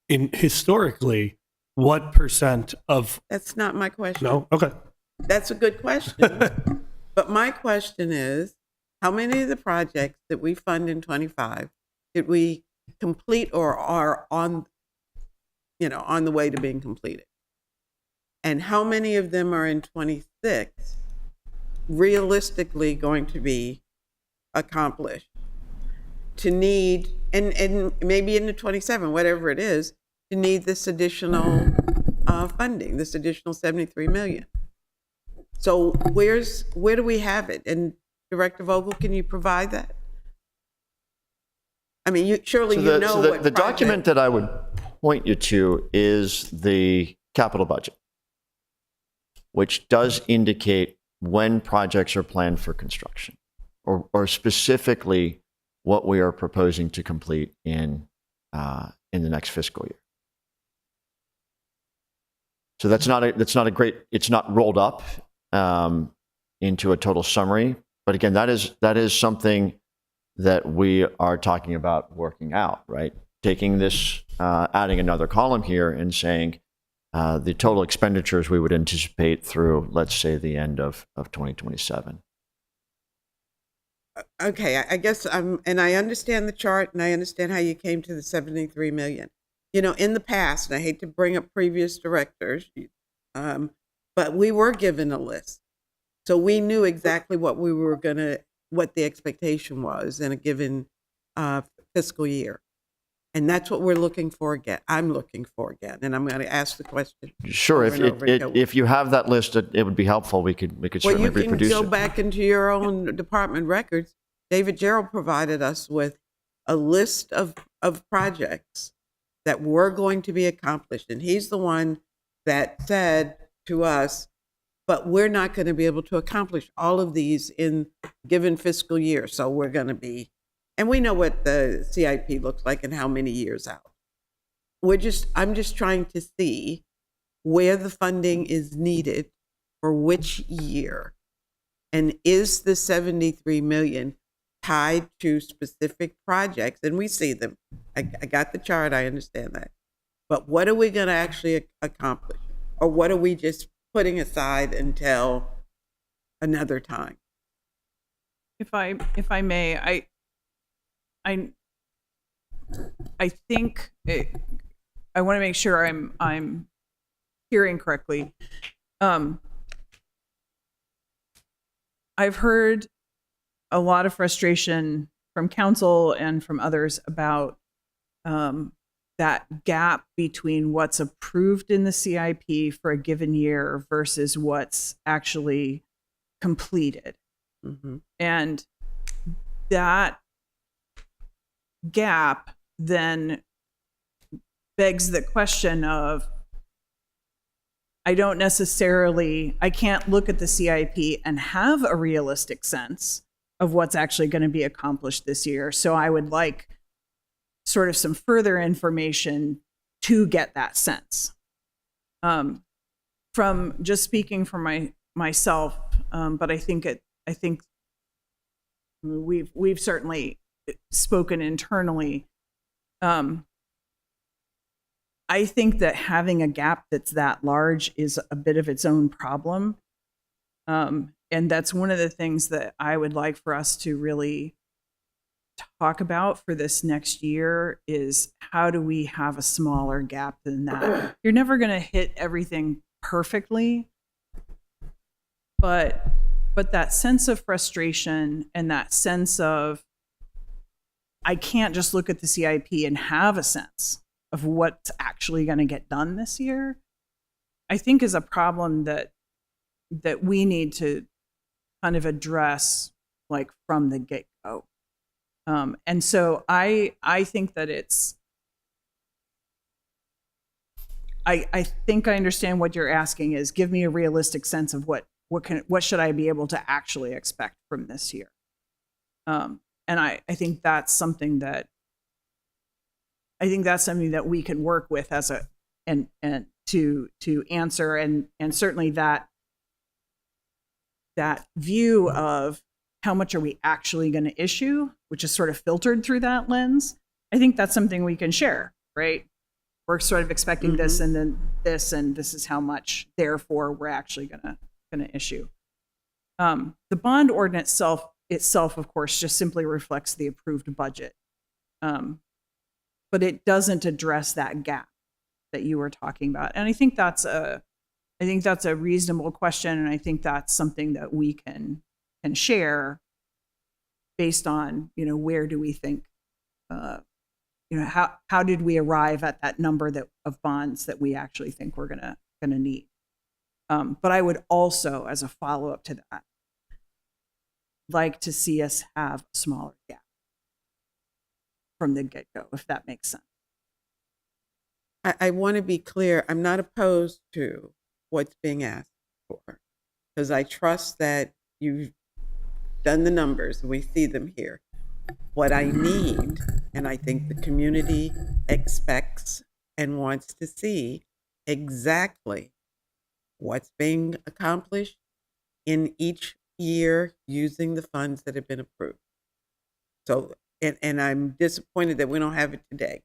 historically, what percent of... That's not my question. No? Okay. That's a good question. But my question is, how many of the projects that we fund in 25 did we complete or are on the way to being completed? And how many of them are in 26 realistically going to be accomplished? To need, and maybe into 27, whatever it is, to need this additional funding, this additional 73 million. So where do we have it? And Director Vogel, can you provide that? I mean, The document that I would point you to is the capital budget, which does indicate when projects are planned for construction, or specifically what we are proposing to complete in the next fiscal year. So that's not rolled up into a total summary. But again, that is something that we are talking about working out, right? Taking this, adding another column here and saying the total expenditures we would anticipate through, let's say, the end of 2027. Okay, I guess and I understand the chart and I understand how you came to the 73 million. You know, in the past, and I hate to bring up previous directors, but we were given a list. So we knew exactly what the expectation was in a given fiscal year. And that's what we're looking for again. I'm looking for again. And I'm going to ask the question. Sure. over and over until- If you have that list, it would be helpful. We could Well, certainly you can reproduce go it. back into your own department records. David Gerald provided us with a list of projects that were going to be accomplished. And he's the one that said to us, but we're not going to be able to accomplish all of these in given fiscal year. So we're going to be, and we know what the CIP looks like and how many years out. I'm just trying to see where the funding is needed for which year. And is the 73 million tied to specific projects? And we see them. I got the chart, I understand that. But what are we going to actually accomplish? Or what are we just putting aside until another time? If I may, I think I want to make sure I'm hearing correctly. I've heard a lot of frustration from council and from others about that gap between what's approved in the CIP for a given year versus what's actually completed. Mm-hmm. And that gap then begs the question of, I can't look at the CIP and have a realistic sense of what's actually going to be accomplished this year. So I would like sort of some further information to get that sense. From just speaking for myself, but I think we've certainly spoken internally. I think that having a gap that's that large is a bit of its own problem. And that's one of the things that I would like for us to really talk about for this next year is how do we have a smaller gap than that? You're never going to hit everything perfectly, but that sense of frustration and that sense of, I can't just look at the CIP and have a sense of what's actually going to get done this year, I think is a problem that we need to kind of address like from the get-go. And so I think that I think I understand what you're asking is give me a realistic sense of what should I be able to actually expect from this year. And I think that's something that we can work with as and to answer and certainly that view of how much are we actually going to issue, which is sort of filtered through that lens. I think that's something we can share, right? We're sort of expecting this and then this, and this is how much, therefore, we're actually going to issue. The bond ordinance itself, of course, just simply reflects the approved budget. But it doesn't address that gap that you were talking about. And I think that's a reasonable question, and I think that's something that we can share based on, where do we think, how did we arrive at that number of bonds that we actually think we're gonna need. But I would also, as a follow-up to that, like to see us have a smaller gap from the get-go, if that makes sense. I want to be clear. I'm not opposed to what's being asked for because I trust that you've done the numbers. We see them here. What I need, and I think the community expects and wants to see exactly what's being accomplished in each year using the funds that have been approved. So, and I'm disappointed that we don't have it today.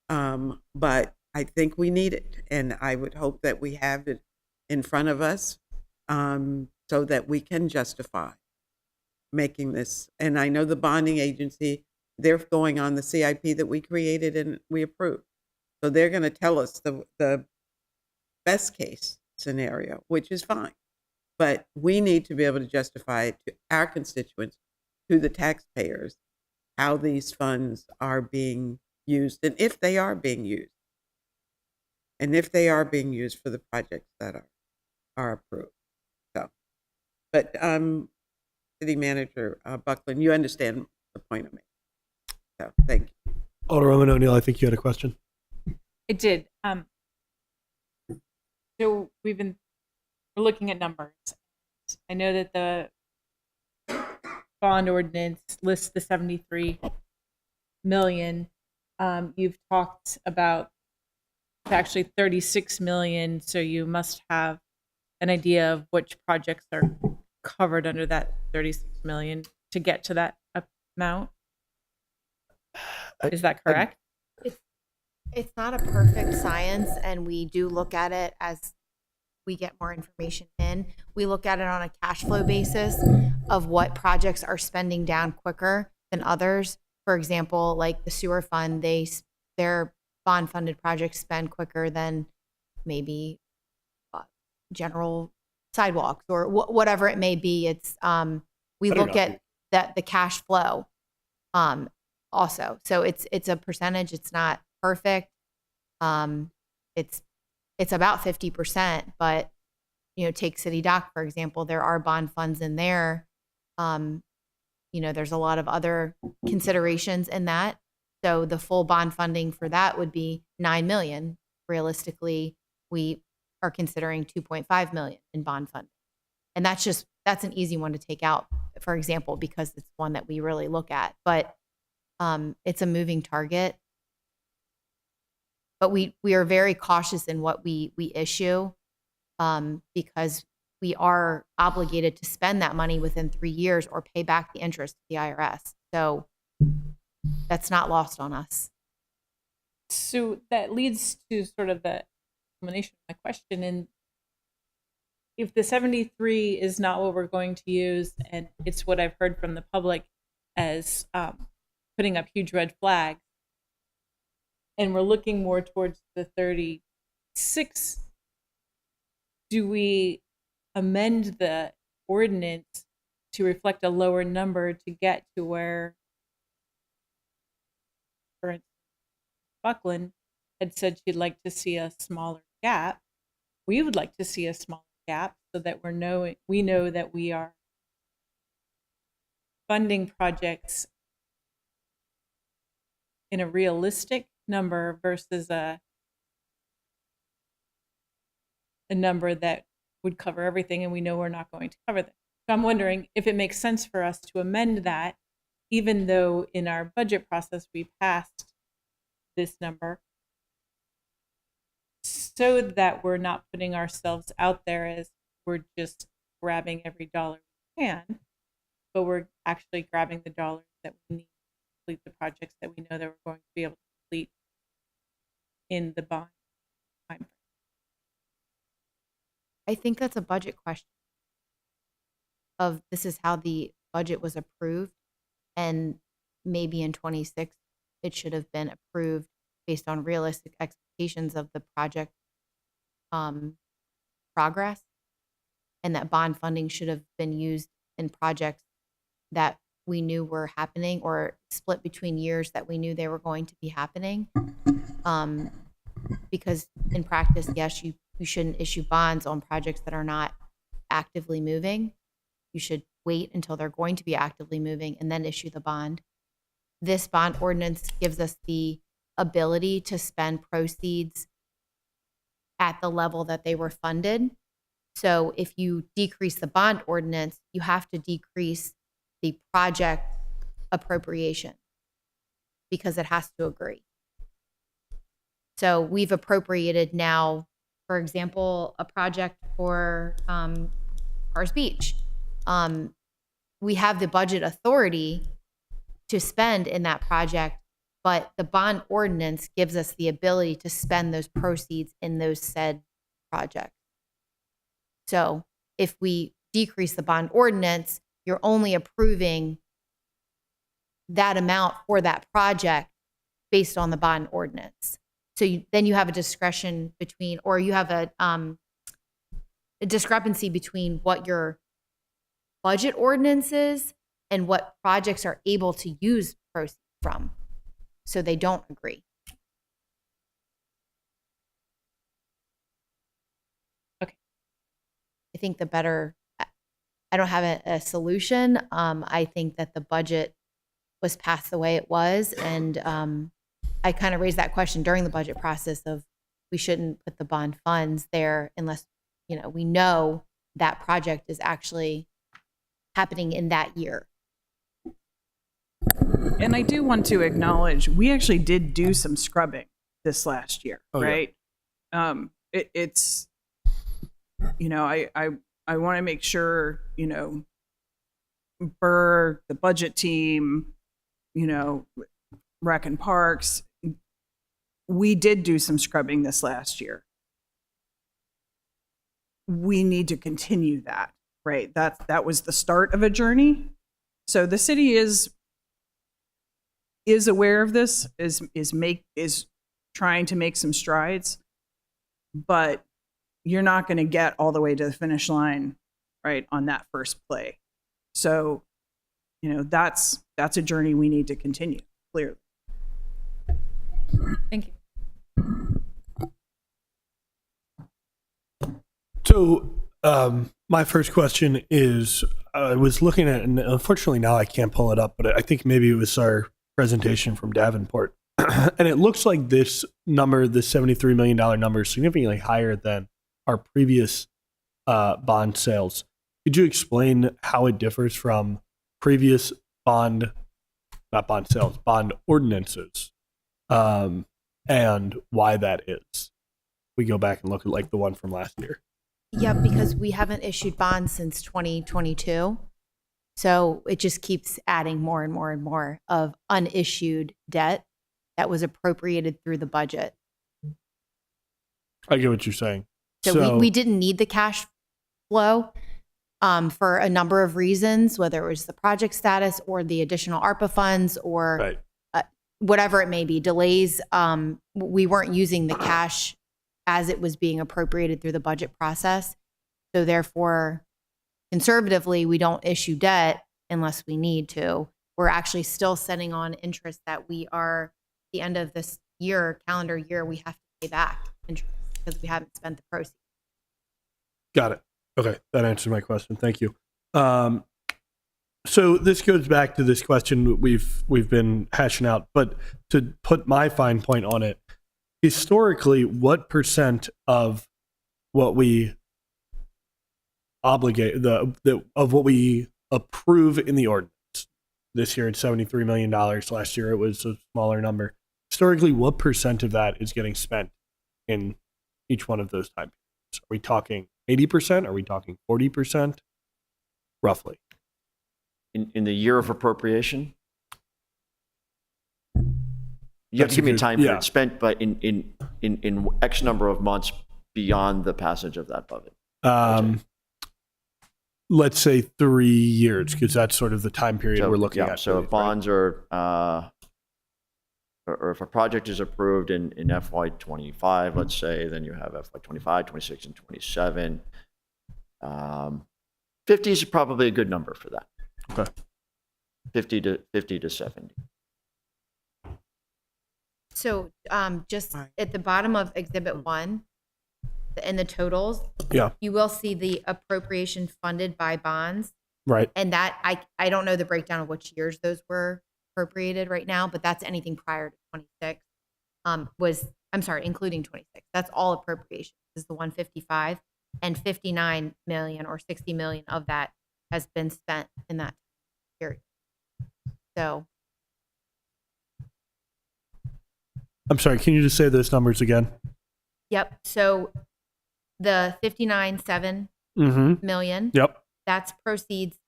But I think we need it, and I would hope that we have it in front of us so that we can justify making this. And I know the bonding agency, they're going on the CIP that we created and we approved. So they're going to tell us the best case scenario, which is fine. But we need to be able to justify it to our constituents, to the taxpayers, how these funds are being used, and if they are being used. And if they are being used for the projects that are approved. So, but City Manager Buckland, you understand the point I'm making. So, thank you. Alderwoman O'Neill, I think you had a question. I did. So we're looking at numbers. I know that the bond ordinance lists the 73 million. You've talked about actually 36 million, so you must have an idea of which projects are covered under that 36 million to get to that amount. Is that correct? It's not a perfect science, and we do look at it as we get more information in. We look at it on a cash flow basis of what projects are spending down quicker than others. For example, like the sewer fund, their bond funded projects spend quicker than maybe general sidewalks or whatever it may be. It's we look at the cash flow also. So it's a percentage. It's not perfect. It's about 50%, but take City Dock, for example, there are bond funds in there. There's a lot of other considerations in that. So the full bond funding for that would be $9 million. Realistically, we are considering $2.5 million in bond funding. And that's an easy one to take out, for example, because it's one that we really look at. But it's a moving target. But we are very cautious in what we issue because we are obligated to spend that money within 3 years or pay back the interest to the IRS. So that's not lost on us. So that leads to sort of the culmination of my question. And if the 73 is not what we're going to use, and it's what I've heard from the public as putting up huge red flags, and we're looking more towards the 36, do we amend the ordinance to reflect a lower number to get to where, for instance, Buckland had said she'd like to see a smaller gap? We would like to see a smaller gap so that we know that we are funding projects in a realistic number versus a number that would cover everything, and we know we're not going to cover them. So I'm wondering if it makes sense for us to amend that, even though in our budget process we passed this number, so that we're not putting ourselves out there as we're just grabbing every dollar we can, but we're actually grabbing the dollars that we need to complete the projects that we know that we're going to be able to complete in the bond time. I think that's a budget question of this is how the budget was approved, and maybe in 26 it should have been approved based on realistic expectations of the project progress, and that bond funding should have been used in projects that we knew were happening or split between years that we knew they were going to be happening. Because in practice, yes, you shouldn't issue bonds on projects that are not actively moving. You should wait until they're going to be actively moving and then issue the bond. This bond ordinance gives us the ability to spend proceeds at the level that they were funded. So if you decrease the bond ordinance, you have to decrease the project appropriation because it has to agree. So we've appropriated now, for example, a project for Cars Beach. We have the budget authority to spend in that project, but the bond ordinance gives us the ability to spend those proceeds in those said projects. So if we decrease the bond ordinance, you're only approving that amount for that project based on the bond ordinance. So then you have a discretion between, or you have a discrepancy between what your budget ordinance is and what projects are able to use proceeds from. so they don't agree. Okay. I think I don't have a solution. I think that the budget was passed the way it was. And I kind of raised that question during the budget process of we shouldn't put the bond funds there unless, we know that project is actually happening in that year. And I do want to acknowledge, we actually did do some scrubbing this last year, Oh, yeah. right? It's, I want to make sure, Burr, the budget team, Rec and Parks, we did do some scrubbing this last year. We need to continue that, right? That was the start of a journey. So the city is aware of this, is trying to make some strides, but you're not going to get all the way to the finish line, right, on that first play. So, that's a journey we need to continue, clearly. Thank you. So, my first question is, I was looking at, and unfortunately now I can't pull it up, but I think maybe it was our presentation from Davenport. And it looks like this number, the $73 million number, is significantly higher than our previous bond sales. Could you explain how it differs from previous bond ordinances, and why that is? We go back and look at like the one from last year. Yeah, because we haven't issued bonds since 2022. So it just keeps adding more and more and more of unissued debt that was appropriated through the budget. I get what you're saying. So we didn't need the cash flow for a number of reasons, whether it was the project status or the additional ARPA funds or Right. whatever it may be, delays. We weren't using the cash as it was being appropriated through the budget process. So therefore, conservatively, we don't issue debt unless we need to. We're actually still sitting on interest that we are, at the end of this year, calendar year, we have to pay back interest because we haven't spent the proceeds. Got it. Okay, that answers my question. Thank you. So this goes back to this question we've been hashing out, but to put my fine point on it, historically, what percent of what we obligate of what we approve in the ordinance? This year it's $73 million. Last year it was a smaller number. Historically, what percent of that is getting spent in each one of those time periods? Are we talking 80%? Are we talking 40%? Roughly. In the year of appropriation? You have That's to give me a good- time period yeah. spent, but in X number of months beyond the passage of that budget. Let's say 3 years, because that's sort of the time period So, we're looking yeah, at. So really, if bonds are, or if a project is approved in FY25, let's say, then you have FY25, 26, and 27. 50 is probably a good number for that. Okay. 50 to 70. So just Right. at the bottom of Exhibit 1, in the totals, Yeah. you will see the appropriation funded by bonds. Right. And that, I don't know the breakdown of which years those were appropriated right now, but that's anything prior to 26. Including 26. That's all appropriation. This is the 155, and 59 million or 60 million of that has been spent in that period. So I'm sorry, can you just say those numbers again? yep. So the 59.7 Mm-hmm. million, Yep. that's proceeds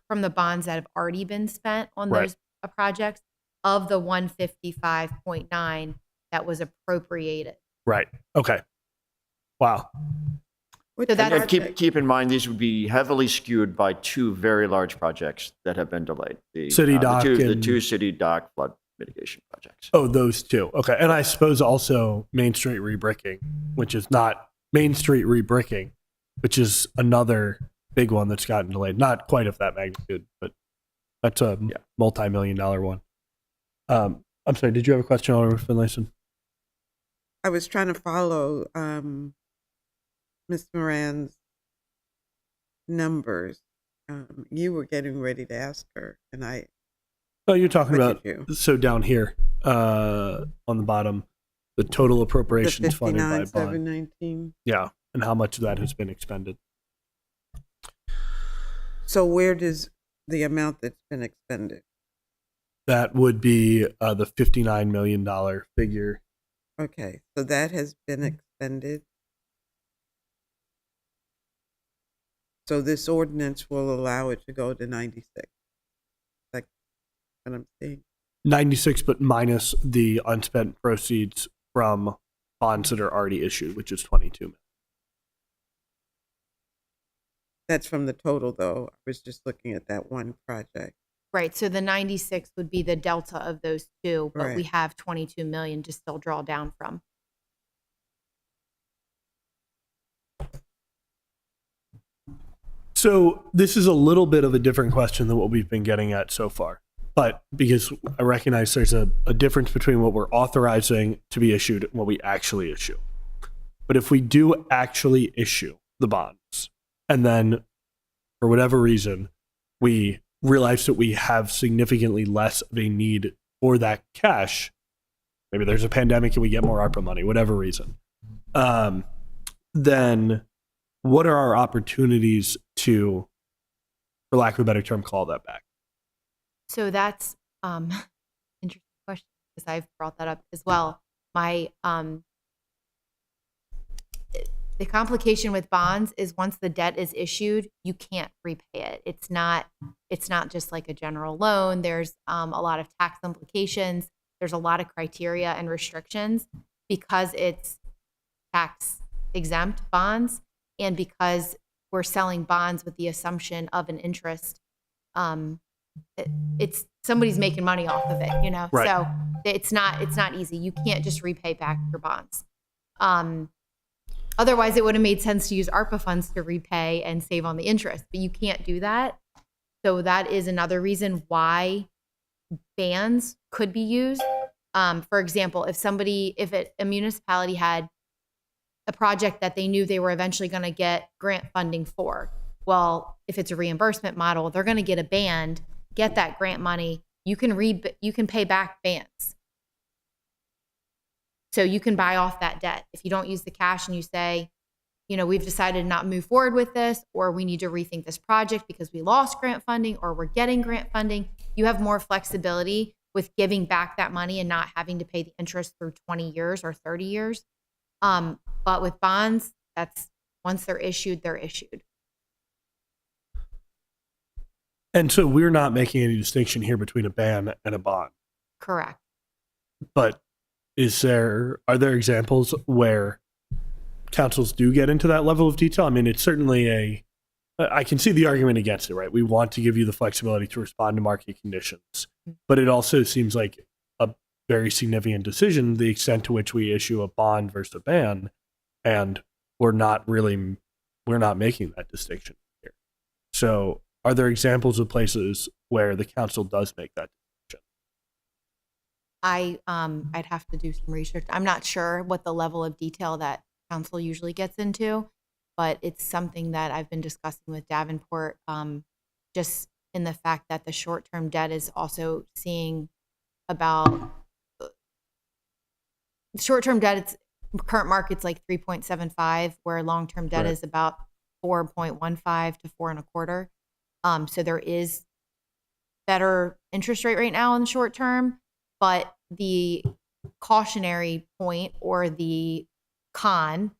from the bonds that have already been spent on Right. those projects of the 155.9 that was appropriated. Right. Okay. Wow. What So that's- And keep in mind, these would be heavily skewed by two very large projects that have been delayed. The City dock the and- two city dock flood mitigation projects. Oh, those two. Okay. And I suppose also Main Street rebricking, which is not Main Street rebricking, which is another big one that's gotten delayed. Not quite of that magnitude, but that's a Yeah. multi-million-dollar one. I'm sorry, did you have a question, Alderman Finlayson? I was trying to follow Ms. Moran's numbers. You were getting ready to ask her, and I. Oh, you're talking What about, did you? so down here on the bottom, the total The appropriations funded by bond. 59,719. Yeah, and how much of that has been expended. So where does the amount that's been expended? That would be the $59 million figure. Okay, so that has been expended. So this ordinance will allow it to go to 96. Like what I'm saying. 96, but minus the unspent proceeds from bonds that are already issued, which is 22 million. That's from the total, though. I was just looking at that one project. Right, so the 96 would be the delta of those two, but we Right. have 22 million to still draw down from. So this is a little bit of a different question than what we've been getting at so far. But because I recognize there's a difference between what we're authorizing to be issued and what we actually issue. But if we do actually issue the bonds, and then for whatever reason, we realize that we have significantly less of a need for that cash, maybe there's a pandemic and we get more ARPA money, whatever reason, then what are our opportunities to, for lack of a better term, call that back? So that's interesting question because I've brought that up as well. My the complication with bonds is once the debt is issued, you can't repay it. It's not just like a general loan. There's a lot of tax implications. There's a lot of criteria and restrictions because it's tax exempt bonds and because we're selling bonds with the assumption of an interest. It's somebody's making money off of it, you know. Right. So it's not easy. You can't just repay back your bonds. Otherwise, it would have made sense to use ARPA funds to repay and save on the interest, but you can't do that. So that is another reason why bans could be used. For example, if a municipality had a project that they knew they were eventually going to get grant funding for, well, if it's a reimbursement model, they're going to get a band, get that grant money. You can pay back bands. So you can buy off that debt. If you don't use the cash and you say, you know, we've decided not to move forward with this, or we need to rethink this project because we lost grant funding or we're getting grant funding, you have more flexibility with giving back that money and not having to pay the interest through 20 years or 30 years. But with bonds, that's once they're issued, they're issued. And so we're not making any distinction here between a ban and a bond. Correct. But are there examples where councils do get into that level of detail? I mean, it's certainly I can see the argument against it, right? We want to give you the flexibility to respond to market conditions, but it also seems like a very significant decision, the extent to which we issue a bond versus a ban, and we're not making that distinction here. So are there examples of places where the council does make that distinction? I'd have to do some research. I'm not sure what the level of detail that council usually gets into, but it's something that I've been discussing with Davenport, just in the fact that the short-term debt is also seeing about short-term debt. It's current market's like 3.75, where long-term debt Right. is about 4.15 to 4.25. So there is better interest rate right now in the short term, but the cautionary point or the con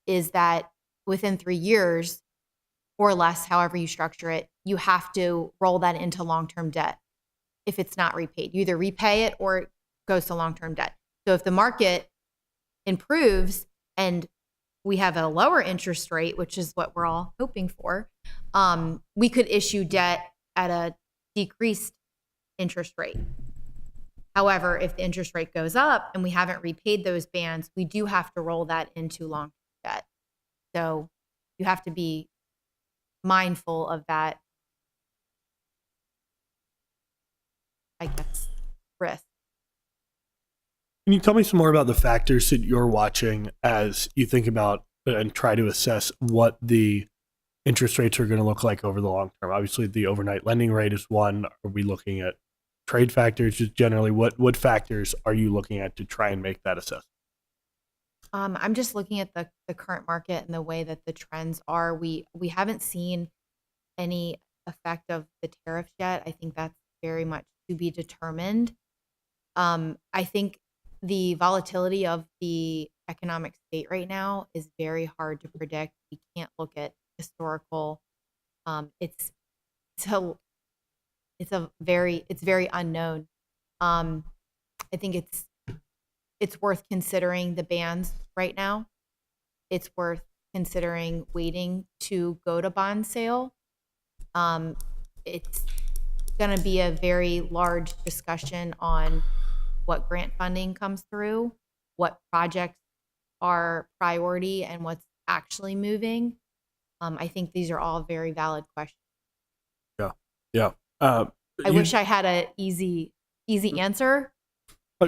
is that within 3 years or less, however you structure it, you have to roll that into long-term debt if it's not repaid. You either repay it or it goes to long-term debt. So if the market improves and we have a lower interest rate, which is what we're all hoping for, we could issue debt at a decreased interest rate. However, if the interest rate goes up and we haven't repaid those bands, we do have to roll that into long-term debt. So you have to be mindful of that, I guess, risk. Can you tell me some more about the factors that you're watching as you think about and try to assess what the interest rates are going to look like over the long term? Obviously, the overnight lending rate is one. Are we looking at trade factors? Just generally, what factors are you looking at to try and make that assessment? I'm just looking at the current market and the way that the trends are. We haven't seen any effect of the tariffs yet. I think that's very much to be determined. I think the volatility of the economic state right now is very hard to predict. We can't look at historical. It's very unknown. I think it's worth considering the bans right now. It's worth considering waiting to go to bond sale. It's going to be a very large discussion on what grant funding comes through, what projects are priority, and what's actually moving. I think these are all very valid questions. Yeah. I wish I had an easy answer.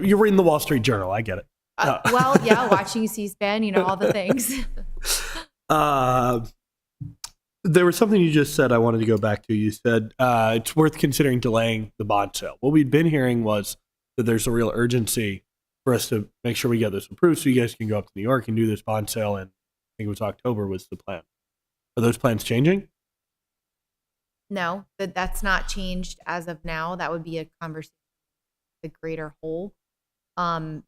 You're reading the Wall Street Journal. I get it. Well, yeah, watching C-SPAN, all the things. There was something you just said I wanted to go back to. You said it's worth considering delaying the bond sale. What we'd been hearing was that there's a real urgency for us to make sure we get this approved so you guys can go up to New York and do this bond sale. And I think it was October was the plan. Are those plans changing? No, that's not changed as of now. That would be a conversation with the greater whole. Under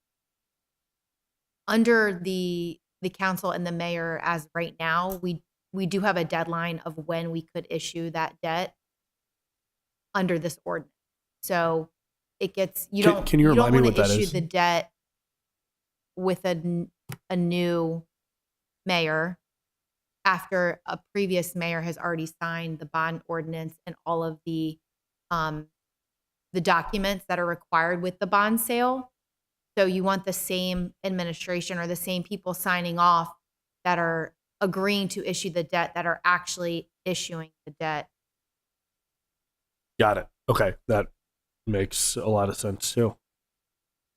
the council and the mayor as right now, we do have a deadline of when we could issue that debt under this ordinance. So it gets Can you remind me what that issue is? the debt with a new mayor after a previous mayor has already signed the bond ordinance and all of the documents that are required with the bond sale. So you want the same administration or the same people signing off that are agreeing to issue the debt that are actually issuing the debt. Got it. Okay. That makes a lot of sense too.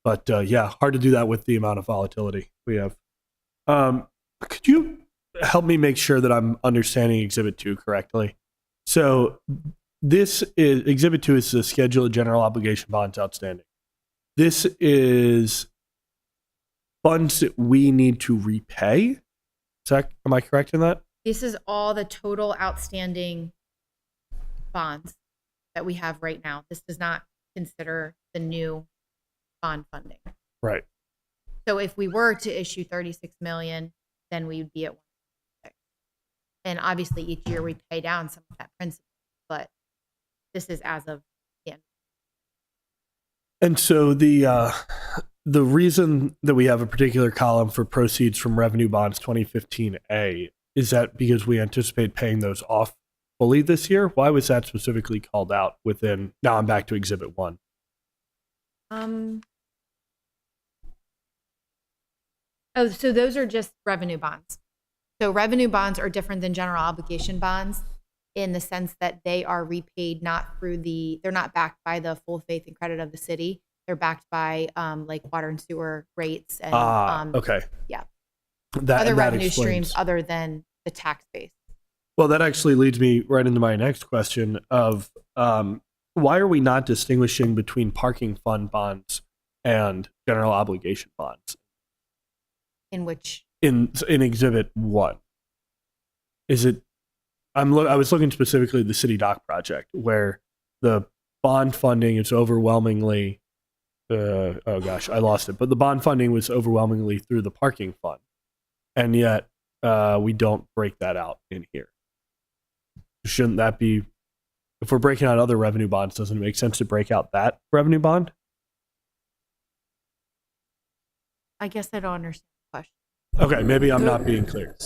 But yeah, hard to do that with the amount of volatility we have. Could you help me make sure that I'm understanding Exhibit 2 correctly? So this is Exhibit 2 is the schedule of general obligation bonds outstanding. This is funds that we need to repay. Am I correct in that? This is all the total outstanding bonds that we have right now. This does not consider the new bond funding. Right. So if we were to issue 36 million, then we would be at 1.6. And obviously each year we pay down some of that principal, but this is as of the end. And so the reason that we have a particular column for proceeds from revenue bonds 2015A is that because we anticipate paying those off fully this year. Why was that specifically called out within? Now I'm back to Exhibit 1. So those are just revenue bonds. So revenue bonds are different than general obligation bonds in the sense that they are repaid they're not backed by the full faith and credit of the city. They're backed by like water and sewer rates and okay. Yeah. That, other that revenue explains. streams other than the tax base. Well, that actually leads me right into my next question of why are we not distinguishing between parking fund bonds and general obligation bonds In which in Exhibit 1? Is it? I was looking specifically at the City Dock project where the bond funding is overwhelmingly. Oh gosh, I lost it. But the bond funding was overwhelmingly through the parking fund, and yet we don't break that out in here. Shouldn't that be? If we're breaking out other revenue bonds, doesn't it make sense to break out that revenue bond? I guess I don't understand the question. Okay, maybe I'm not being clear.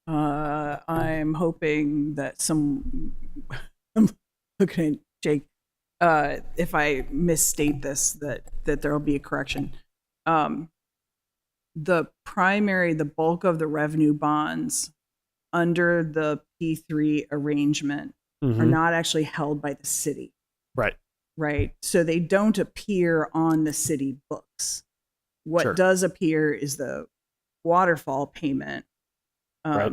I'm hoping that I'm looking at Jake. If I misstate this, that there will be a correction. The bulk of the revenue bonds under the P3 arrangement are not actually held by the city. Right. right? So they don't appear on the city books. What Sure. does appear is the waterfall payment. Right.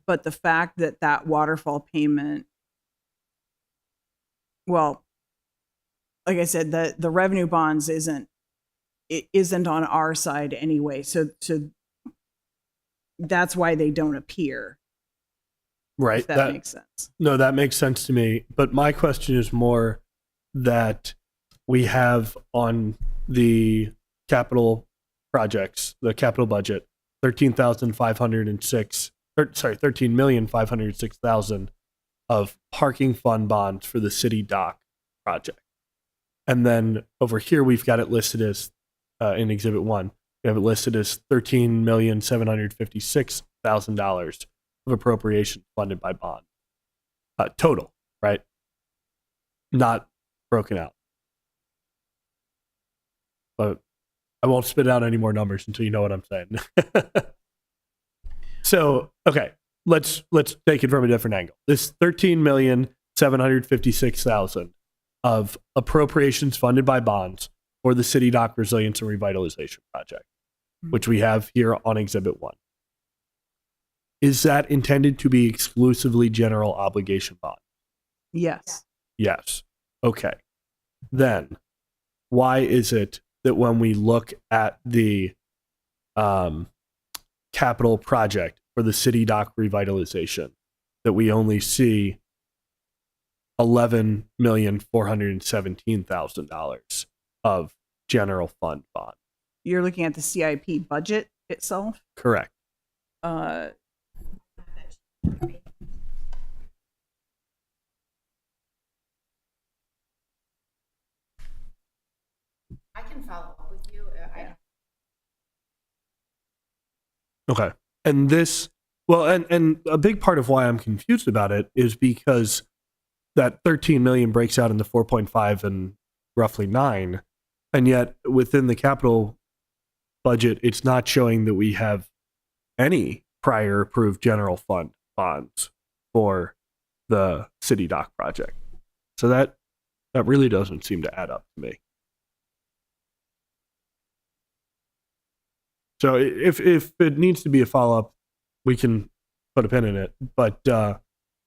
But the fact that that waterfall payment, well, like I said, the revenue bonds isn't on our side anyway. So that's why they don't appear. Right. If that makes sense. No, that makes sense to me. But my question is more that we have on the capital projects, the capital budget, 13,506,000 of parking fund bonds for the city dock project. And then over here, we've got it listed as, in Exhibit 1, we have it listed as $13,756,000 of appropriation funded by bond. Total, right? Not broken out. But I won't spit out any more numbers until you know what I'm saying. So, okay, let's take it from a different angle. This $13,756,000 of appropriations funded by bonds for the City Dock Resilience and Revitalization Project, which we have here on Exhibit 1. Is that intended to be exclusively general obligation bond? Yes. Yes. Okay. Then, why is it that when we look at the capital project for the City Dock Revitalization, that we only see $11,417,000 of general fund bond? You're looking at the CIP budget itself. Correct. I can follow up with you. Okay. And this, well, and a big part of why I'm confused about it is because that 13 million breaks out into 4.5 and roughly 9. And yet within the capital budget, it's not showing that we have any prior approved general fund bonds for the City Dock project. So that really doesn't seem to add up to me. So if it needs to be a follow-up, we can put a pin in it. But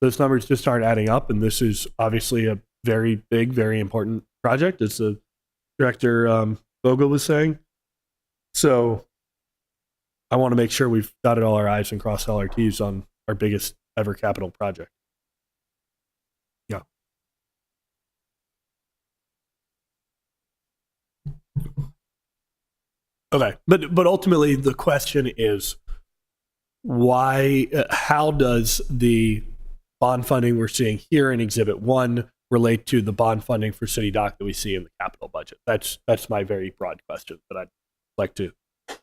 those numbers just aren't adding up, and this is obviously a very big, very important project, as the Director Vogel was saying. So I want to make sure we've dotted all our I's and crossed all our T's on our biggest ever capital project. Yeah. Okay, but ultimately the question is why? How does the bond funding we're seeing here in Exhibit 1 relate to the bond funding for City Dock that we see in the capital budget? That's my very broad question that I'd like to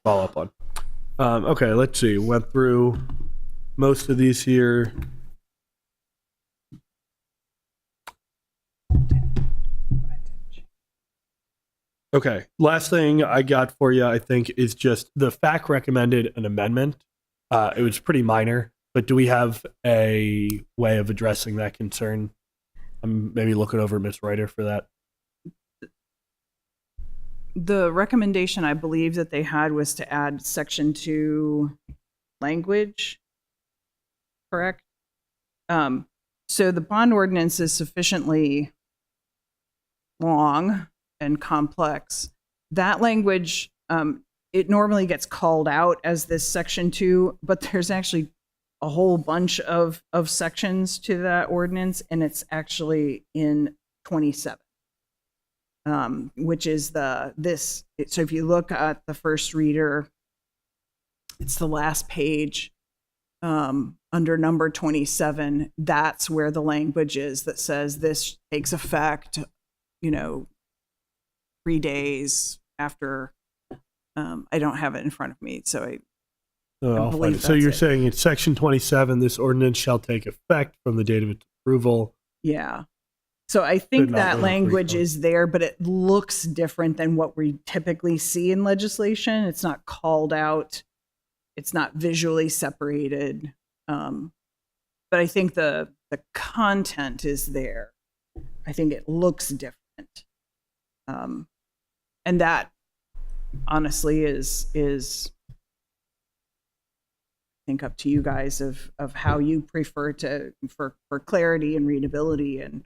follow up on. Okay, let's see. Went through most of these here. Okay, last thing I got for you, I think, is just the FAC recommended an amendment. It was pretty minor, but do we have a way of addressing that concern? I'm maybe looking over Ms. Reuter for that. The recommendation I believe that they had was to add Section 2 language, correct? So the bond ordinance is sufficiently long and complex. That language, it normally gets called out as this Section 2, but there's actually a whole bunch of sections to that ordinance, and it's actually in 27. Which is so if you look at the first reader, it's the last page under number 27. That's where the language is that says this takes effect, 3 days after. I don't have it in front of me, so I believe so you're that's it. saying it's Section 27, this ordinance shall take effect from the date of its approval. Yeah. So I think not that really language free is there, but it looks different than what we typically see in legislation. It's not called out. It's not visually separated. But I think the content is there. I think it looks different. And that honestly is I think up to you guys of how you prefer to for clarity and readability, and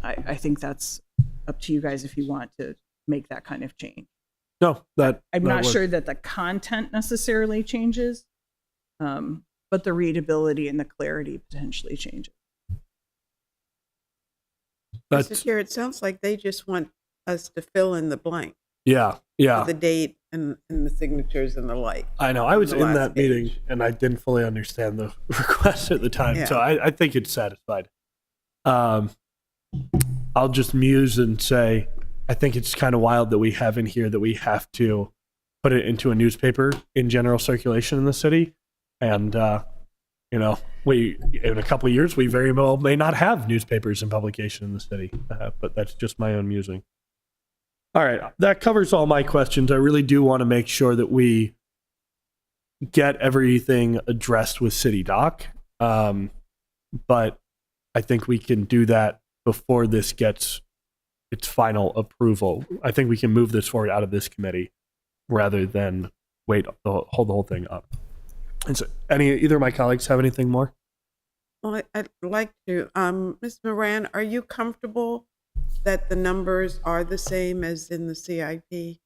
I think that's up to you guys if you want to make that kind of change. No, that I'm that not works. sure that the content necessarily changes, but the readability and the clarity potentially changes. That's Mr. Chair, it sounds like they just want us to fill in the blank, yeah. the date and the signatures and the like. I know. I was The in last that meeting page. and I didn't fully understand the request at the time, so Yeah. I think it's satisfied. I'll just muse and say I think it's kind of wild that we have in here that we have to put it into a newspaper in general circulation in the city, and we in a couple of years we very well may not have newspapers in publication in the city, but that's just my own musing. All right, that covers all my questions. I really do want to make sure that we get everything addressed with City Doc, but I think we can do that before this gets its final approval. I think we can move this forward out of this committee rather than hold the whole thing up. And so, either of my colleagues have anything more? Well, I'd like to, Ms. Moran, are you comfortable that the numbers are the same as in the CIP?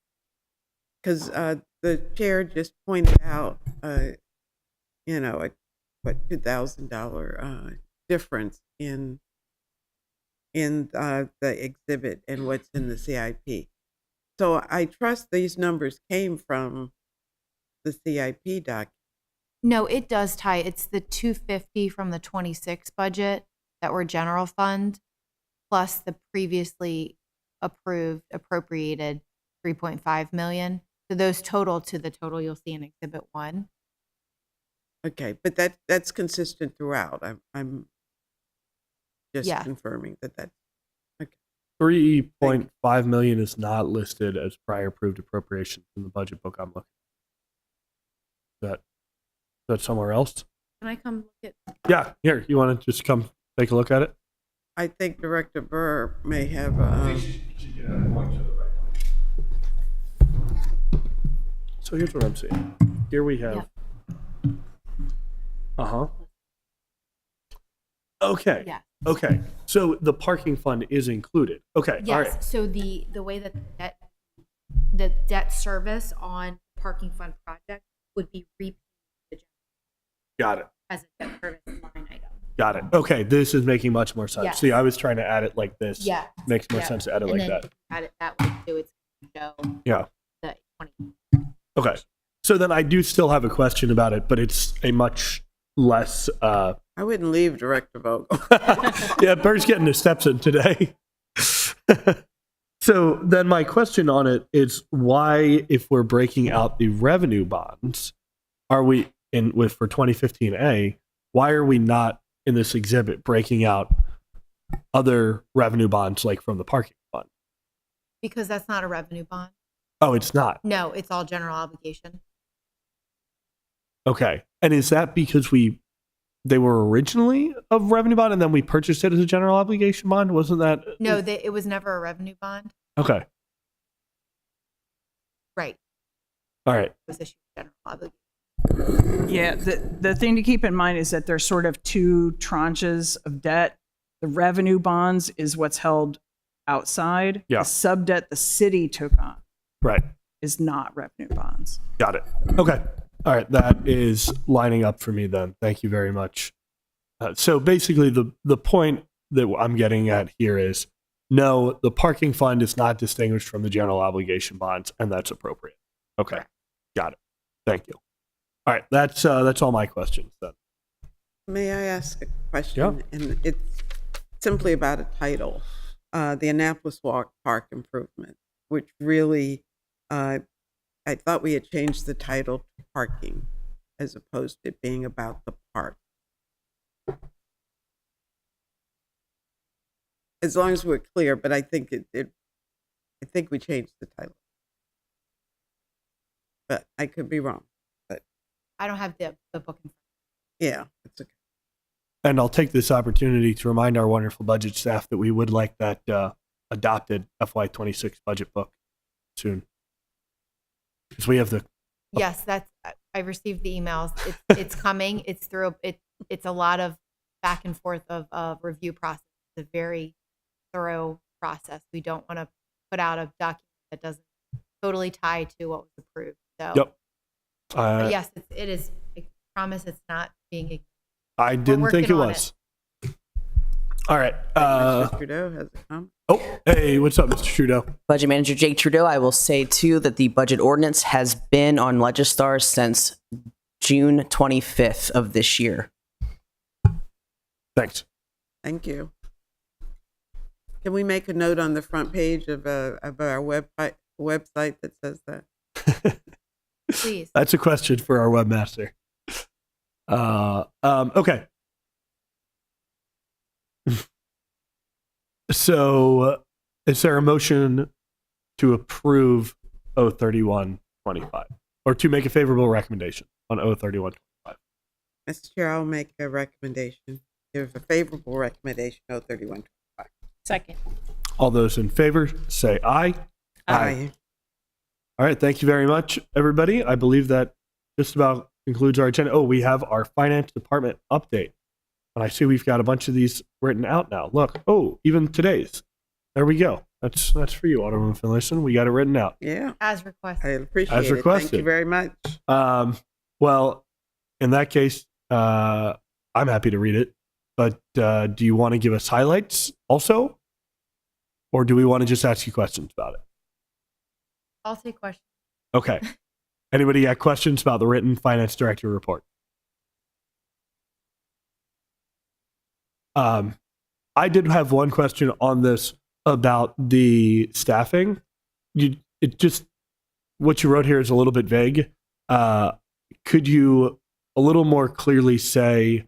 Because the chair just pointed out, a $2,000 difference in the exhibit and what's in the CIP. So I trust these numbers came from the CIP document. No, it does tie. It's the 250 from the 26 budget that were general fund, plus the previously appropriated 3.5 million. So those total to the total you'll see in Exhibit 1. Okay, but that's consistent throughout. I'm just Yeah. confirming that's 3.5 million is not listed as prior approved appropriations in the budget book I'm looking at. Is that somewhere else? Can I come look at? Yeah, here. You want to just come take a look at it? I think Director Burr may have. So here's what I'm seeing. Here we have. Okay. Yeah. Okay. So the parking fund is included. Okay. All Yes. right. So the way that the debt service on parking fund project would be repaid Got it. as a debt service line item. Got it. Okay. This is making much more sense. Yeah. See, I was trying to add it like this. Yeah. Makes more Yeah. sense to add it And like then that. add it that way too. It's gonna show Yeah. the 20. Okay. So then I do still have a question about it, but it's a much less. I wouldn't leave Director Vogel. Yeah, Burr's getting his steps in today. So then my question on it is why, if we're breaking out the revenue bonds, are we for 2015A, why are we not in this exhibit breaking out other revenue bonds like from the parking fund? Because that's not a revenue bond. Oh, it's not. No, it's all general obligation. Okay. And is that because they were originally a revenue bond and then we purchased it as a general obligation bond? Wasn't that? No, it was never a revenue bond. Okay. Right. All right. It was issued general obligation. Yeah, the thing to keep in mind is that there's sort of two tranches of debt. The revenue bonds is what's held outside. Yeah. The sub debt the city took on Right. is not revenue bonds. Got it. Okay. All right. That is lining up for me then. Thank you very much. So basically, the point that I'm getting at here is no, the parking fund is not distinguished from the general obligation bonds, and that's appropriate. Okay. Correct. Got it. Thank you. All right. That's all my questions then. May I ask a question? Yeah. And it's simply about a title, the Annapolis Walk Park Improvement, which really, I thought we had changed the title to parking as opposed to it being about the park. As long as we're clear, but I think I think we changed the title. But I could be wrong. But I don't have the book in front. yeah, it's okay. And I'll take this opportunity to remind our wonderful budget staff that we would like that adopted FY26 budget book soon. Because we have the, Yes, I received the emails. It's coming. It's through, it's a lot of back and forth of review process. It's a very thorough process. We don't want to put out a document that doesn't totally tie to what was approved. So, yep. but yes, it is. I promise it's not being ignored. I didn't think it working on was. All right. Mr. Trudeau has a comment. Oh, hey, what's up, Mr. Trudeau? Budget Manager Jake Trudeau. I will say too that the budget ordinance has been on Legistar since June 25th of this year. Thanks. Thank you. Can we make a note on the front page of our website that says that? Please. That's a question for our webmaster. Okay. So, is there a motion to approve O3125 or to make a favorable recommendation on O3125? Mr. Chair, I'll make a recommendation. Give a favorable recommendation, 3125. Second. All those in favor say aye. Aye. All right. Thank you very much, everybody. I believe that just about concludes our agenda. Oh, we have our finance department update. And I see we've got a bunch of these written out now. Look, oh, even today's. There we go. That's for you, Alderman Finlayson. We got it written out. Yeah, As I requested. appreciate As it. Thank requested. you very much. Well, in that case, I'm happy to read it. But do you want to give us highlights also? Or do we want to just ask you questions about it? I'll take questions. Okay. Anybody got questions about the written finance director report? I did have one question on this about the staffing. What you wrote here is a little bit vague. Could you a little more clearly say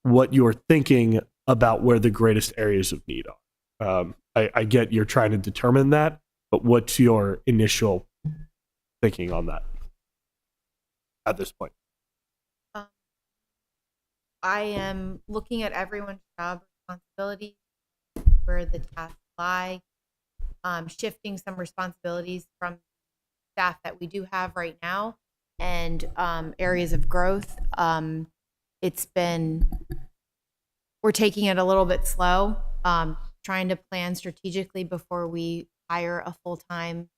what you're thinking about where the greatest areas of need are? I get you're trying to determine that, but what's your initial thinking on that at this point? I am looking at everyone's job responsibilities, where the tasks lie, shifting some responsibilities from staff that we do have right now and areas of growth. We're taking it a little bit slow, trying to plan strategically before we hire a full-time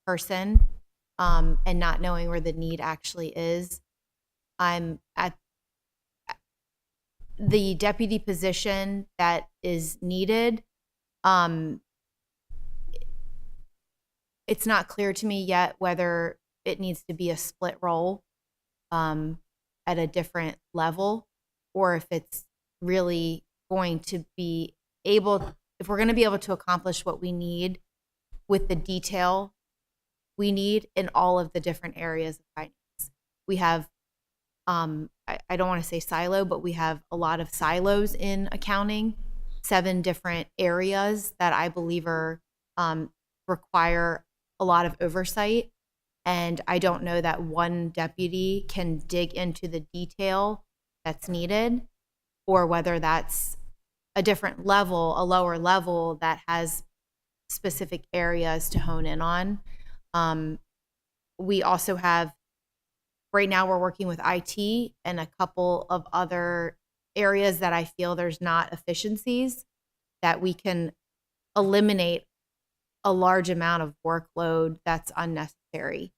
person, and not knowing where the need actually is. I'm at the deputy position that is needed. It's not clear to me yet whether it needs to be a split role at a different level, or if it's really going to be able, if we're going to be able to accomplish what we need with the detail we need in all of the different areas of finance. We have I don't want to say silo, but we have a lot of silos in accounting, 7 different areas that I believe are require a lot of oversight. And I don't know that one deputy can dig into the detail that's needed, or whether that's a different level, a lower level that has specific areas to hone in on. We also have, right now we're working with IT and a couple of other areas that I feel there's not efficiencies, that we can eliminate a large amount of workload that's unnecessary.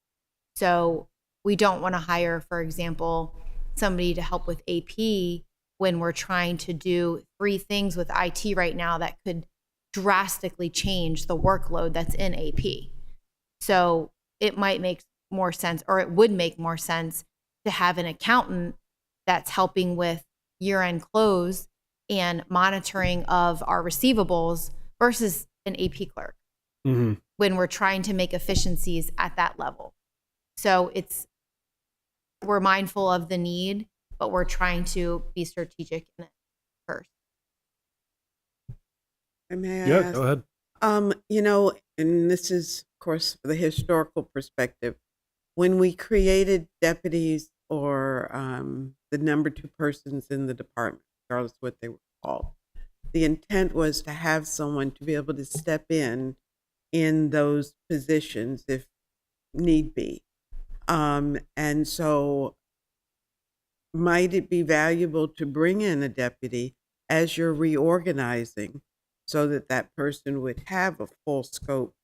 So we don't want to hire, for example, somebody to help with AP when we're trying to do 3 things with IT right now that could drastically change the workload that's in AP. So it might make more sense, or it would make more sense to have an accountant that's helping with year-end close and monitoring of our receivables versus an AP clerk, when we're trying to make efficiencies at that level. So we're mindful of the need, but we're trying to be strategic in it first. May I Yeah, ask? go ahead. And this is, of course, the historical perspective. When we created deputies or the number 2 persons in the department, regardless of what they were called. The intent was to have someone to be able to step in those positions if need be. And so might it be valuable to bring in a deputy as you're reorganizing so that that person would have a full scope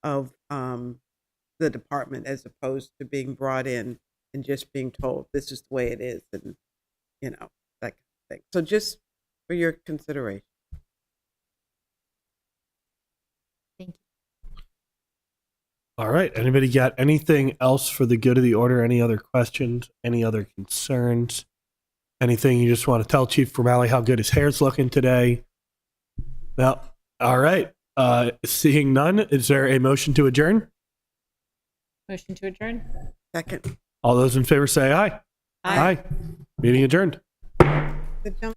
of the department as opposed to being brought in and just being told this is the way it is, and that kind of thing. So just for your consideration. Thank you. All right. Anybody got anything else for the good of the order? Any other questions? Any other concerns? Anything you just want to tell Chief Formali how good his hair's looking today? No. All right. Seeing none, is there a motion to adjourn? Motion to adjourn? Second. All those in favor say aye. Aye. Meeting adjourned. Good job.